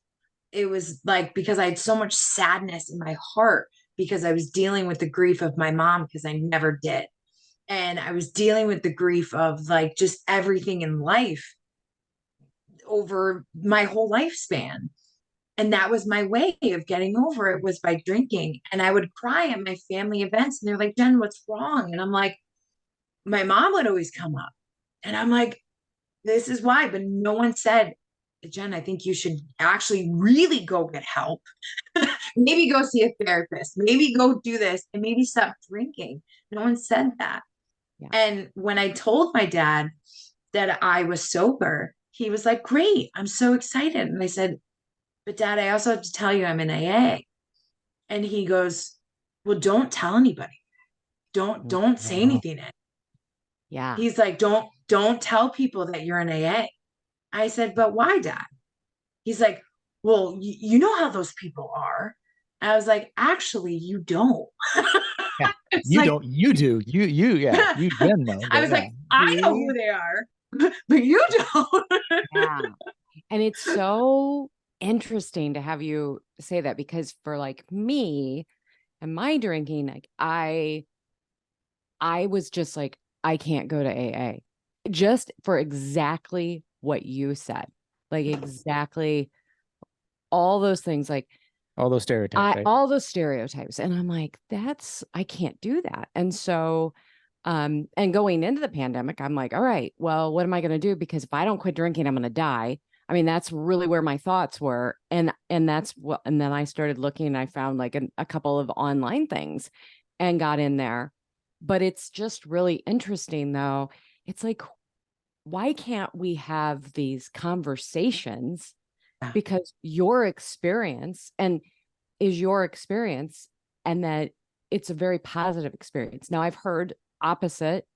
Speaker 5: It was like because I had so much sadness in my heart because I was dealing with the grief of my mom because I never did. And I was dealing with the grief of like just everything in life over my whole lifespan. And that was my way of getting over it, was by drinking. And I would cry at my family events and they're like, Jenn, what's wrong? And I'm like, my mom would always come up and I'm like, this is why. But no one said, Jenn, I think you should actually really go get help. Maybe go see a therapist, maybe go do this and maybe stop drinking. No one said that. Yeah. And when I told my dad that I was sober, he was like, great, I'm so excited. And I said, but Dad, I also have to tell you I'm in AA. And he goes, well, don't tell anybody. Don't say
Speaker 1: Wow.
Speaker 5: anything.
Speaker 3: Yeah.
Speaker 5: He's like, don't tell people that you're in AA. I said, but why, Dad? He's like, well, you know how those people are. And I was like, actually, you don't.
Speaker 1: Yeah.
Speaker 5: It's
Speaker 1: You
Speaker 5: like,
Speaker 1: don't. You do. Yeah. You Jen know,
Speaker 5: I
Speaker 1: but
Speaker 5: was
Speaker 1: yeah.
Speaker 5: like, I know
Speaker 3: See?
Speaker 5: who they are, but you don't.
Speaker 3: Yeah. And it's so interesting to have you say that, because for like me and my drinking, like I was just like, I can't go to AA just for exactly what you said. Like exactly all those things, like
Speaker 1: All those stereotypes, right?
Speaker 3: all those stereotypes. And I'm like, I can't do that. And so, and going into the pandemic, I'm like, all right, well, what am I going to do? Because if I don't quit drinking, I'm going to die. I mean, that's really where my thoughts were. And that's what, and then I started looking and I found like a couple of online things and got in there. But it's just really interesting though. It's like, why can't we have these conversations?
Speaker 5: Yeah.
Speaker 3: Because your experience is your experience, and that it's a very positive experience. Now I've heard opposite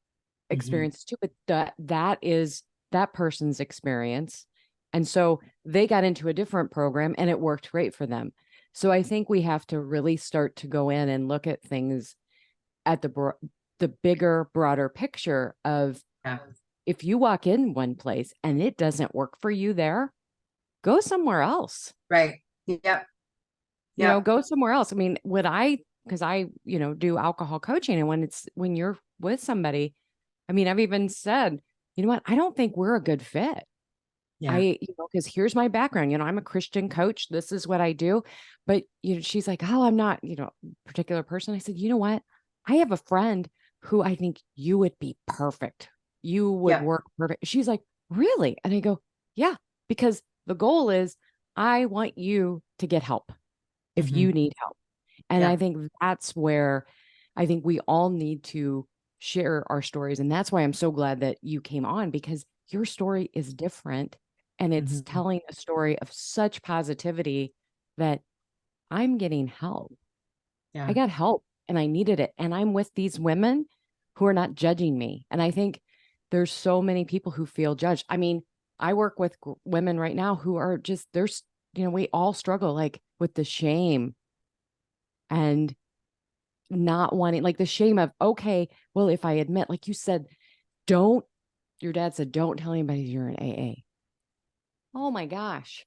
Speaker 3: experiences too, but that is that person's experience. And so they got into a different program and it worked great for them. So I think we have to really start to go in and look at things at the bigger, broader picture of,
Speaker 5: Yeah.
Speaker 3: if you walk in one place and it doesn't work for you there, go somewhere else.
Speaker 5: Right. Yep.
Speaker 3: You know, go somewhere else. I mean, because I, do alcohol coaching, and when you're with somebody, I mean, I've even said, you know what, I don't think we're a good fit.
Speaker 5: Yeah.
Speaker 3: Because here's my background, I'm a Christian coach. This is what I do. But, she's like, oh, I'm not, particular person. I said, you know what? I have a friend who I think you would be perfect. You would
Speaker 5: Yeah.
Speaker 3: work perfect. She's like, really? And I go, yeah, because the goal is I want you to get help if you need help. And I think that's where I think we all need to share our stories. And that's why I'm so glad that you came on, because your story is different and it's telling a story of such positivity that I'm getting help.
Speaker 5: Yeah.
Speaker 3: I got help and I needed it. And I'm with these women who are not judging me. And I think there's so many people who feel judged. I mean, I work with women right now who are just, there's, we all struggle like with the shame and not wanting, like the shame of, okay, well, if I admit, like you said, your dad said, don't tell anybody you're in AA. Oh my gosh.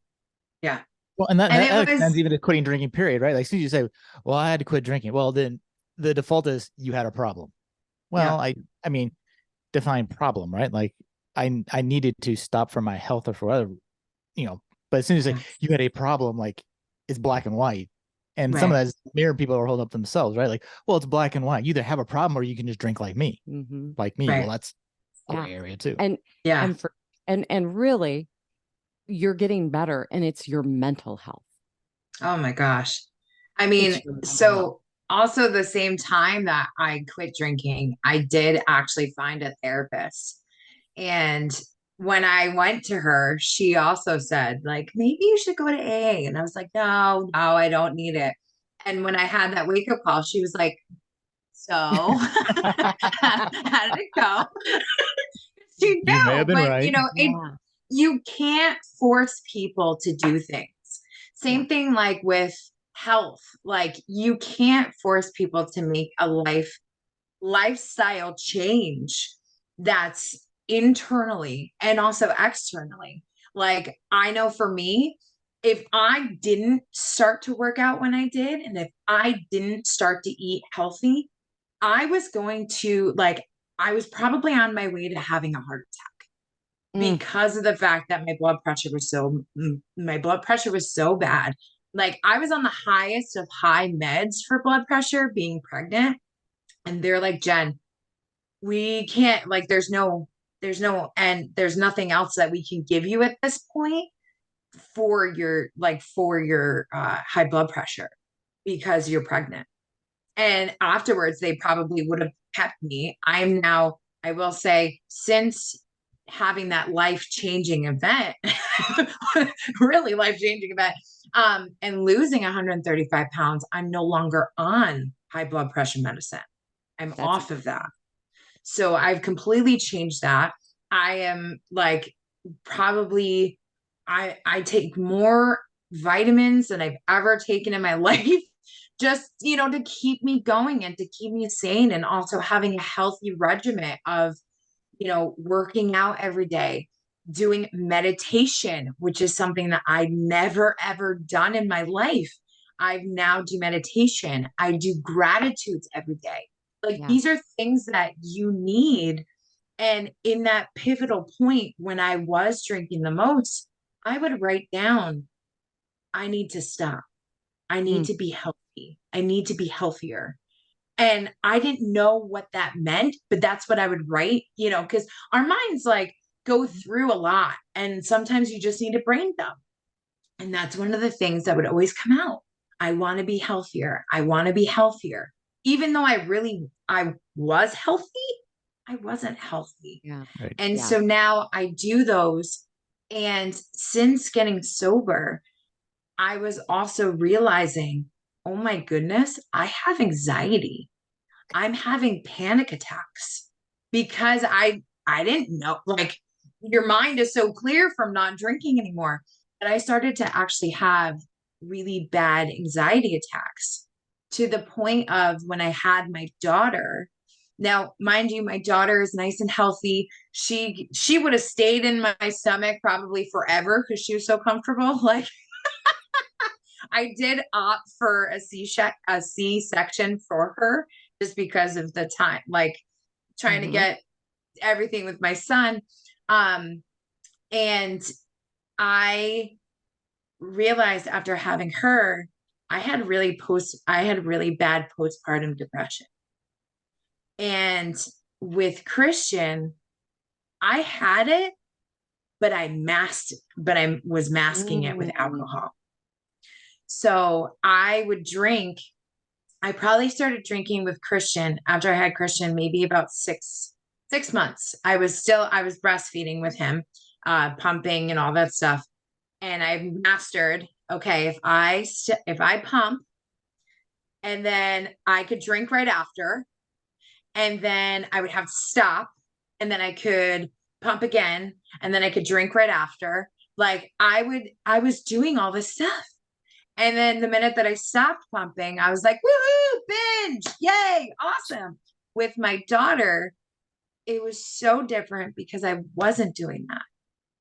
Speaker 5: Yeah.
Speaker 1: Well, and that
Speaker 5: it
Speaker 1: extends
Speaker 5: was,
Speaker 1: even to quitting drinking, period, right? Like, as soon as you say, well, I had to quit drinking, well, then the default is you had a problem. Well, I mean, define problem, right? Like, I needed to stop for my health or for other, but as soon as you had a problem, like, it's black and white. And some of that is mirror people are holding up themselves, right? Like, well, it's black and white. You either have a problem or you can just drink like me. Like me.
Speaker 5: Right.
Speaker 1: Well, that's a gray area too.
Speaker 3: And and really, you're getting better, and it's your mental health.
Speaker 5: Oh my gosh. I mean, so also the same time that I quit drinking, I did actually find a therapist. And when I went to her, she also said, like, maybe you should go to AA. And I was like, no, I don't need it. And when I had that wake up call, she was like, so how did it go? She
Speaker 1: You may have been
Speaker 5: but
Speaker 1: right.
Speaker 5: you can't force people to do things. Same thing like with health. Like you can't force people to make a lifestyle change that's internally and also externally. Like I know for me, if I didn't start to work out when I did, and if I didn't start to eat healthy, I was going to I was probably on my way to having a heart attack because of the fact that my blood pressure was so bad. Like I was on the highest of high meds for blood pressure being pregnant. And they're like, Jen, we can't, like, and there's nothing else that we can give you at this point for your high blood pressure because you're pregnant. And afterwards, they probably would have kept me. I will say, since having that life changing event, really life changing event, And losing 135 pounds, I'm no longer on high blood pressure medicine. I'm off of that. So I've completely changed that. I am like probably I take more vitamins than I've ever taken in my life, just to keep me going and to keep me sane, and also having a healthy regimen of working out every day, doing meditation, which is something that I never ever done in my life. I now do meditation. I do gratitudes every day. Like these are things that you need. And in that pivotal point when I was drinking the most, I would write down, I need to stop. I need to be healthy. I need to be healthier. And I didn't know what that meant, but that's what I would write, because our minds like go through a lot. And sometimes you just need a brain dump. And that's one of the things that would always come out. I want to be healthier. I want to be healthier. Even though I was healthy, I wasn't healthy.
Speaker 3: Yeah.
Speaker 1: Right.
Speaker 5: And so now I do those. And since getting sober, I was also realizing, oh my goodness, I have anxiety. I'm having panic attacks because I didn't know, like your mind is so clear from not drinking anymore. But I started to actually have really bad anxiety attacks to the point of when I had my daughter. Now, mind you, my daughter is nice and healthy. She would have stayed in my stomach probably forever because she was so comfortable. Like I did opt for a C-section for her just because of the time, like trying to get everything with my son. And I realized after having her, I had really bad postpartum depression. And with Christian, I had it, but I was masking it with alcohol. So I would drink. I probably started drinking with Christian after I had Christian, maybe about six months. I was breastfeeding with him, pumping and all that stuff. And I mastered, okay, if I pump and then I could drink right after, and then I would have to stop, and then I could pump again, and then I could drink right after. Like I was doing all this stuff. And then the minute that I stopped pumping, I was like, woohoo, binge, yay, awesome. With my daughter, it was so different because I wasn't doing that,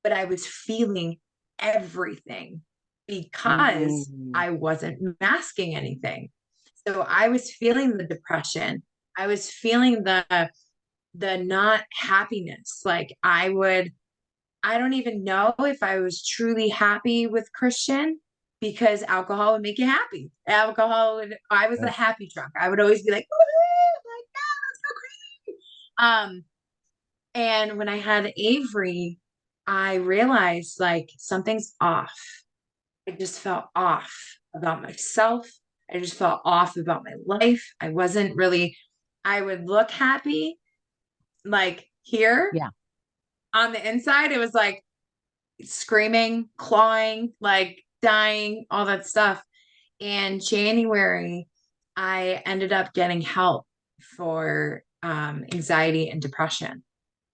Speaker 5: but I was feeling everything because I wasn't masking anything. So I was feeling the depression. I was feeling the not happiness. Like I don't even know if I was truly happy with Christian, because alcohol would make you happy. I was a happy drunk. I would always be like, woohoo, like, yeah, let's go crazy. And when I had Avery, I realized like something's off. I just felt off about myself. I just felt off about my life. I would look happy, like here.
Speaker 3: Yeah.
Speaker 5: On the inside, it was like screaming, clawing, like dying, all that stuff. In January, I ended up getting help for anxiety and depression.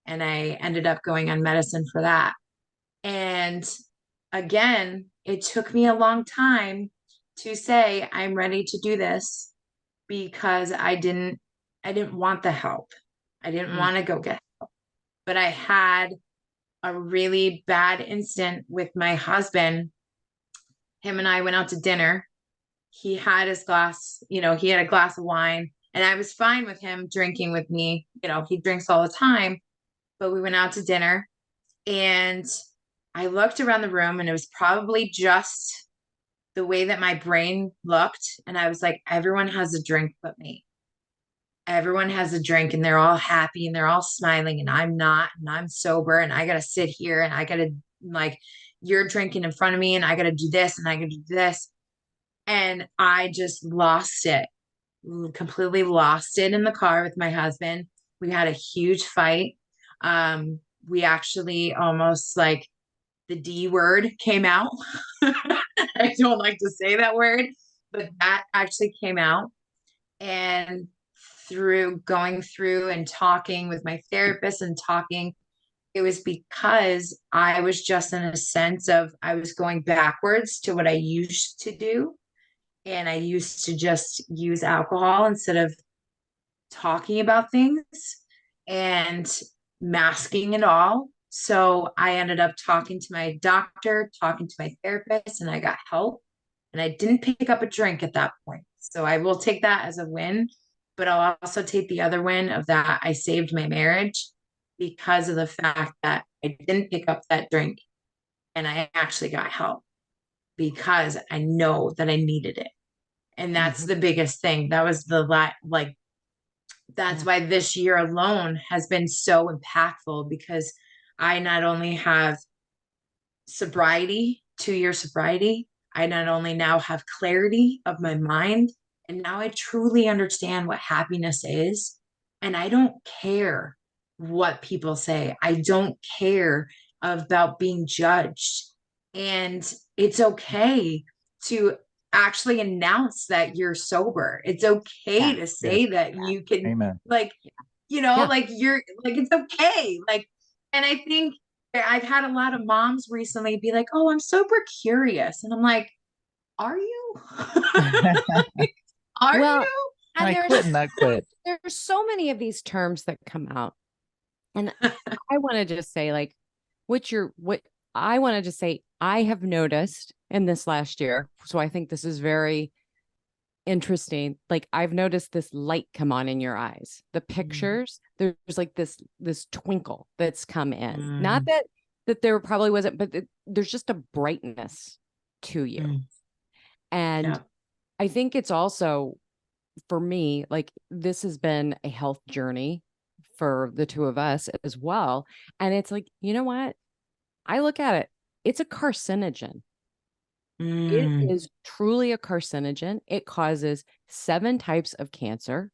Speaker 5: And I ended up going on medicine for that. And again, it took me a long time to say, I'm ready to do this, because I didn't want the help. I didn't want to go get help. But I had a really bad incident with my husband. Him and I went out to dinner. He had his glass, he had a glass of wine, and I was fine with him drinking with me. He drinks all the time, but we went out to dinner, and I looked around the room, and it was probably just the way that my brain looked. And I was like, everyone has a drink but me. Everyone has a drink and they're all happy and they're all smiling, and I'm not, and I'm sober, and I got to sit here, and I got to, like, you're drinking in front of me, and I got to do this, and I got to do this. And I just lost it, completely lost it in the car with my husband. We had a huge fight. We actually almost, like, the D word came out. I don't like to say that word, but that actually came out. And through going through and talking with my therapist and talking, it was because I was just in a sense of I was going backwards to what I used to do. And I used to just use alcohol instead of talking about things and masking it all. So I ended up talking to my doctor, talking to my therapist, and I got help. And I didn't pick up a drink at that point. So I will take that as a win, but I'll also take the other win of that I saved my marriage because of the fact that I didn't pick up that drink and I actually got help because I know that I needed it. And that's the biggest thing. That was that's why this year alone has been so impactful because I not only have sobriety, 2 year sobriety, I not only now have clarity of my mind, and now I truly understand what happiness is. And I don't care what people say. I don't care about being judged. And it's okay to actually announce that you're sober. It's okay to say that you can,
Speaker 1: Amen.
Speaker 5: like, like you're like, it's okay. Like, and I think I've had a lot of moms recently be like, "Oh, I'm super curious." And I'm like, "Are you? Are
Speaker 3: Well,
Speaker 5: you?"
Speaker 1: And I
Speaker 3: there's
Speaker 1: quit and not quit.
Speaker 3: there's so many of these terms that come out. And I want to just say, like, what I wanted to say, I have noticed in this last year. So I think this is very interesting. Like, I've noticed this light come on in your eyes. The pictures, there's like this twinkle that's come in. Not that there probably wasn't, but there's just a brightness to you. And I think it's also, for me, like, this has been a health journey for the two of us as well. And it's like, you know what? I look at it, it's a carcinogen. It is truly a carcinogen. It causes 7 types of cancer.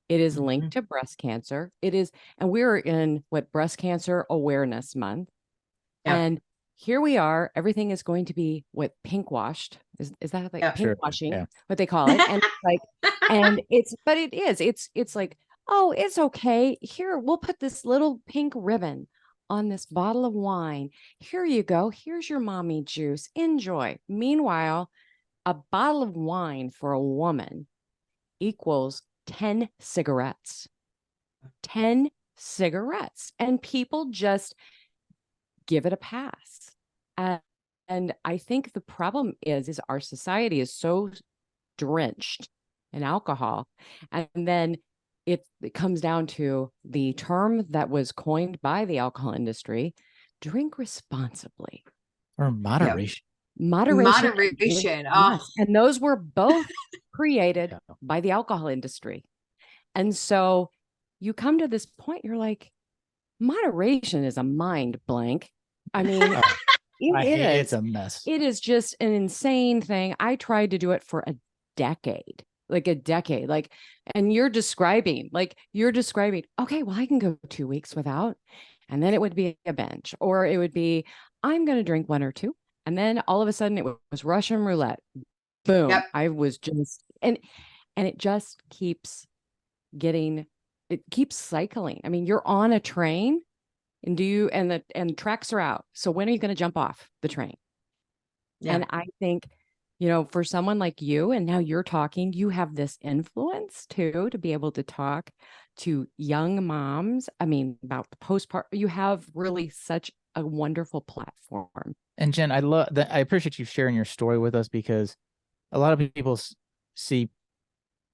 Speaker 3: It is linked to breast cancer. It is, and we're in Breast Cancer Awareness Month. And here we are, everything is going to be pink washed. Is that like pink washing, what they call it? And it's like, but it is, it's like, oh, it's okay. Here, we'll put this little pink ribbon on this bottle of wine. Here you go. Here's your mommy juice. Enjoy. Meanwhile, a bottle of wine for a woman equals 10 cigarettes. 10 cigarettes. And people just give it a pass. And I think the problem is our society is so drenched in alcohol. And then it comes down to the term that was coined by the alcohol industry: drink responsibly.
Speaker 1: Or moderation.
Speaker 5: Moderation. Oh.
Speaker 3: Yes. And those were both created by the alcohol industry. And so you come to this point, you're like, moderation is a mind blank. I mean,
Speaker 1: it's a mess.
Speaker 3: It is just an insane thing. I tried to do it for a decade. And you're describing, okay, well, I can go 2 weeks without, and then it would be a binge, or it would be, I'm going to drink 1 or 2. And then all of a sudden it was Russian roulette. Boom. Yep. I was just, and it just keeps cycling. I mean, you're on a train and the tracks are out. So when are you going to jump off the train? Yeah. And I think, for someone like you, and now you're talking, you have this influence too, to be able to talk to young moms. I mean, about the postpartum, you have really such a wonderful platform.
Speaker 1: And Jenn, I love that. I appreciate you sharing your story with us, because a lot of people see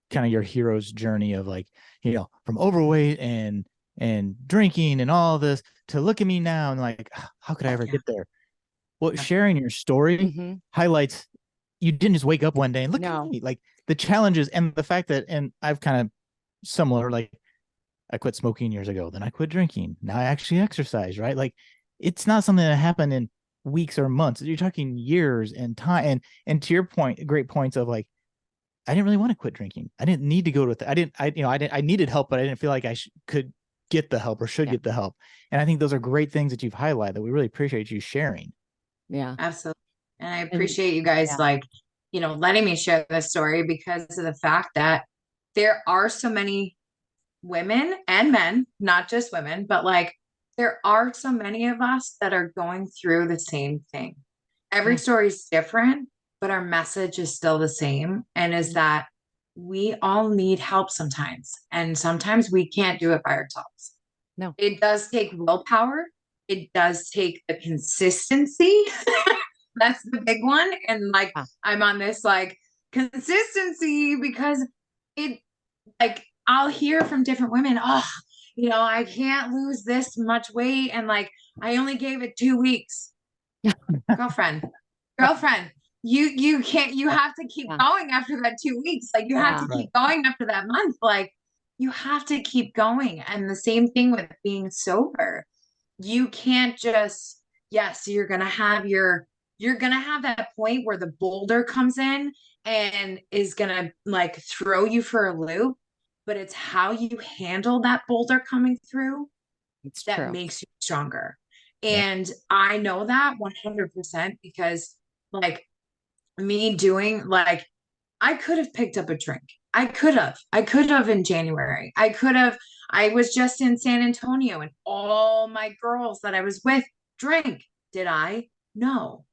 Speaker 1: kind of your hero's journey of, like, from overweight and drinking and all this to look at me now and like, how could I ever get there? Well, sharing your story highlights you didn't just wake up one day and look at me, like the challenges and the fact that, and I've kind of similar, like, I quit smoking years ago, then I quit drinking. Now I actually exercise, right? Like, it's not something that happened in weeks or months. You're talking years and time. And to your point, great points of, like, I didn't really want to quit drinking. I didn't need to go with it. I needed help, but I didn't feel like I could get the help or should get the help. And I think those are great things that you've highlighted that we really appreciate you sharing.
Speaker 3: Yeah.
Speaker 5: Absolutely. And I
Speaker 3: And
Speaker 5: appreciate you guys
Speaker 3: yeah.
Speaker 5: like, letting me share this story because of the fact that there are so many women and men, not just women, but like there are so many of us that are going through the same thing. Every
Speaker 3: Yeah.
Speaker 5: story is different, but our message is still the same. And is that we all need help sometimes. And sometimes we can't do it by ourselves.
Speaker 3: No.
Speaker 5: It does take willpower. It does take the consistency. That's the big one. And like,
Speaker 3: Ah.
Speaker 5: I'm on this like consistency because it, like, I'll hear from different women, oh, I can't lose this much weight. And like, I only gave it 2 weeks. Girlfriend, girlfriend, you can't, you have to keep
Speaker 3: Yeah.
Speaker 5: going after that 2 weeks. Like, you have
Speaker 3: Yeah.
Speaker 5: to keep going after that month. Like, you have to keep going. And the same thing with being sober. You can't just, yes, you're gonna have that point where the boulder comes in and is gonna like throw you for a loop, but it's how you handle that boulder coming through
Speaker 3: It's
Speaker 5: that
Speaker 3: true.
Speaker 5: makes you stronger.
Speaker 1: Yep.
Speaker 5: And I know that 100% because like me doing like I could have picked up a drink. I could have in January. I was just in San Antonio and all my girls that I was with drank. Did I? No.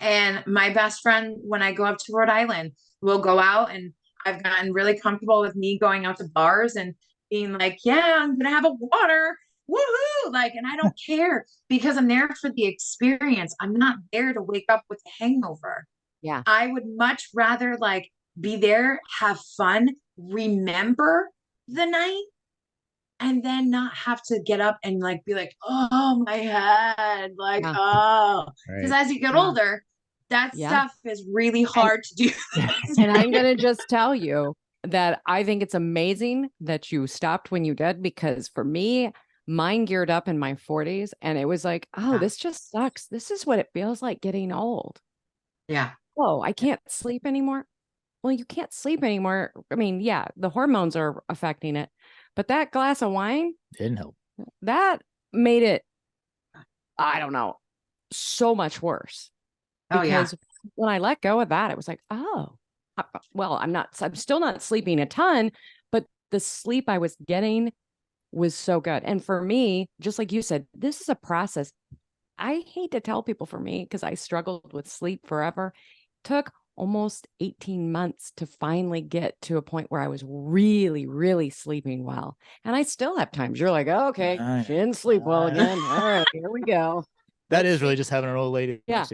Speaker 5: And my best friend, when I go up to Rhode Island, will go out and I've gotten really comfortable with me going out to bars and being like, yeah, I'm gonna have a water. Woohoo! Like, and I don't care because I'm there for the experience. I'm not there to wake up with a hangover.
Speaker 3: Yeah.
Speaker 5: I would much rather like be there, have fun, remember the night, and then not have to get up and like be like, oh, my head, like,
Speaker 3: Yeah.
Speaker 5: oh, because
Speaker 1: Right.
Speaker 5: as you get
Speaker 3: Yeah.
Speaker 5: older, that
Speaker 3: Yeah.
Speaker 5: stuff is really
Speaker 3: And
Speaker 5: hard to do.
Speaker 3: and I'm going to just tell you that I think it's amazing that you stopped when you did, because for me, mine geared up in my 40s and it was like, oh,
Speaker 5: Yeah.
Speaker 3: this just sucks. This is what it feels like getting old.
Speaker 5: Yeah.
Speaker 3: Oh, I can't sleep anymore. Well, you can't sleep anymore. I mean, yeah, the hormones are affecting it, but that glass of wine,
Speaker 1: Didn't help.
Speaker 3: that made it, I don't know, so much worse.
Speaker 5: Oh, yeah.
Speaker 3: Because when I let go of that, it was like, oh, well, I'm still not sleeping a ton, but the sleep I was getting was so good. And for me, just like you said, this is a process. I hate to tell people, for me, because I struggled with sleep forever, took almost 18 months to finally get to a point where I was really, really sleeping well. And I still have times you're like, oh, okay, she didn't sleep well again. All right, here we go.
Speaker 1: That is really just having an old lady.
Speaker 3: Yeah.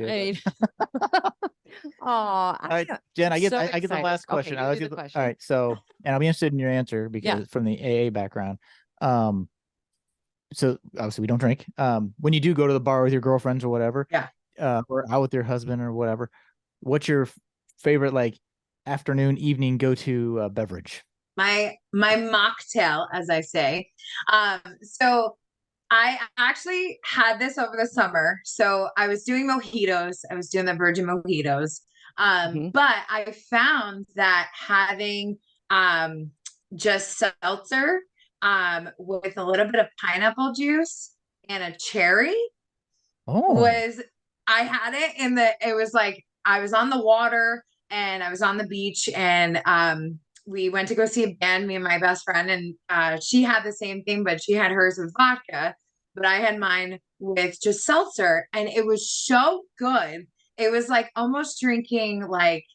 Speaker 3: Oh,
Speaker 1: All right, Jen, I get
Speaker 3: so
Speaker 1: I get the
Speaker 3: excited.
Speaker 1: last question.
Speaker 3: Okay,
Speaker 1: I'll
Speaker 3: you do
Speaker 1: get
Speaker 3: the
Speaker 1: all
Speaker 3: question.
Speaker 1: right. So, and I'll be interested in your answer because from the AA background. So obviously we don't drink. When you do go to the bar with your girlfriends or whatever,
Speaker 5: Yeah.
Speaker 1: or out with your husband or whatever, what's your favorite like afternoon, evening go-to beverage?
Speaker 5: My mocktail, as I say. So I actually had this over the summer. So I was doing mojitos. I was doing the virgin mojitos. But I found that having just seltzer with a little bit of pineapple juice and a cherry was, I had it in it was like I was on the water and I was on the beach and we went to go see a band, me and my best friend, and she had the same thing, but she had hers with vodka, but I had mine with just seltzer, and it was so good. It was like almost drinking like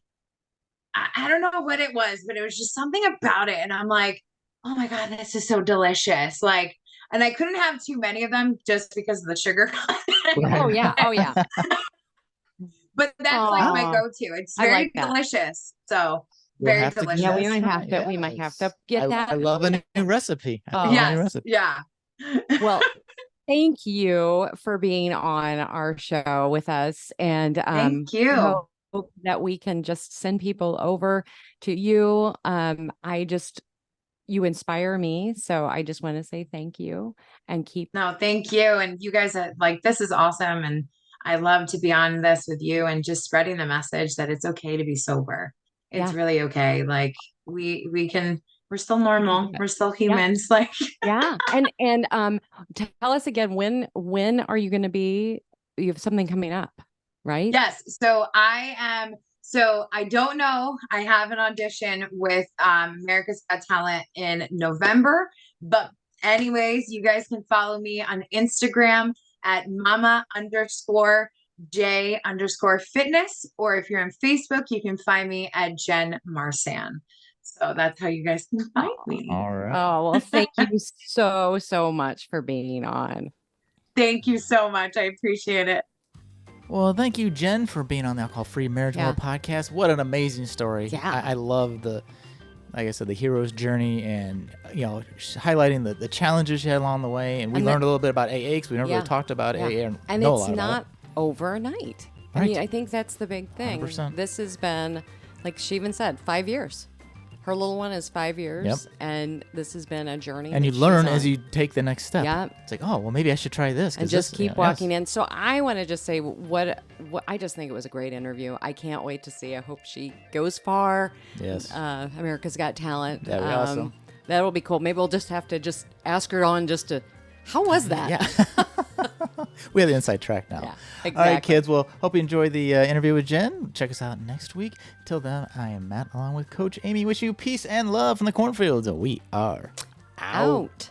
Speaker 5: I don't know what it was, but it was just something about it, and I'm like, oh my god, this is so delicious. Like, and I couldn't have too many of them just because of the sugar content.
Speaker 3: Oh, yeah. Oh, yeah.
Speaker 5: But that's like my
Speaker 3: Aw,
Speaker 5: go-to. It's
Speaker 3: I
Speaker 5: very
Speaker 3: like that.
Speaker 5: delicious. So
Speaker 1: We'll
Speaker 5: very
Speaker 1: have to give
Speaker 3: Yeah, we
Speaker 5: delicious.
Speaker 3: might
Speaker 1: that
Speaker 3: have
Speaker 1: try.
Speaker 3: to. We might have to
Speaker 1: Yes.
Speaker 3: get
Speaker 1: I
Speaker 3: that.
Speaker 1: love a new recipe. I love a new
Speaker 5: Yes.
Speaker 1: recipe.
Speaker 5: Yeah.
Speaker 3: Well, thank you for being on our show with us, and
Speaker 5: Thank
Speaker 3: I
Speaker 5: you.
Speaker 3: hope that we can just send people over to you. You inspire me, so I just want to say thank you and keep.
Speaker 5: No, thank you. And you guys are like, this is awesome. And I love to be on this with you and just spreading the message that it's okay to be sober. It's
Speaker 3: Yeah.
Speaker 5: really okay. Like we're still normal. We're still humans. Like,
Speaker 3: Yeah. And tell us again, when are you going to be, you have something coming up? right?
Speaker 5: Yes. So I am. So I don't know. I have an audition with America's Got Talent in November. But anyways, you guys can follow me on Instagram at mama_J_fitness. Or if you're on Facebook, you can find me at Jenn Marsan. So that's how you guys can find me.
Speaker 1: All right.
Speaker 3: Oh, well, thank you so much for being on.
Speaker 5: Thank you so much. I appreciate it.
Speaker 1: Well, thank you, Jenn, for being on the Alcohol-Free Marriage
Speaker 3: Yeah.
Speaker 1: World podcast. What an amazing story.
Speaker 3: Yeah.
Speaker 1: I love like I said, the hero's journey and, highlighting the challenges you had along the way. And we learned a little bit about AA because we never really talked about AA or
Speaker 3: and
Speaker 1: know a
Speaker 3: it's
Speaker 1: lot about
Speaker 3: not
Speaker 1: it.
Speaker 3: overnight. I
Speaker 1: Right.
Speaker 3: mean, I think that's the big thing.
Speaker 1: 100%.
Speaker 3: This has been, like she even said, 5 years. Her little one is 5 years,
Speaker 1: Yep.
Speaker 3: and this has been a journey.
Speaker 1: And you
Speaker 3: that she's
Speaker 1: learn
Speaker 3: on.
Speaker 1: as you take the next step.
Speaker 3: Yep.
Speaker 1: It's like, oh, well, maybe I should try this.
Speaker 3: And just keep walking in. So I want to just say what I just think it was a great interview. I can't wait to see. I hope she goes far.
Speaker 1: Yes.
Speaker 3: America's Got Talent.
Speaker 1: That'd be awesome.
Speaker 3: That'll be cool. Maybe we'll just have to just ask her on just to, how was that?
Speaker 1: Yeah. We have the inside track now.
Speaker 3: Yeah,
Speaker 1: All right,
Speaker 3: exactly.
Speaker 1: kids. Well, hope you enjoyed the interview with Jenn. Check us out next week. Till then, I am Matt, along with Coach Amy. Wish you peace and love from the cornfields. We are out.
Speaker 3: Out.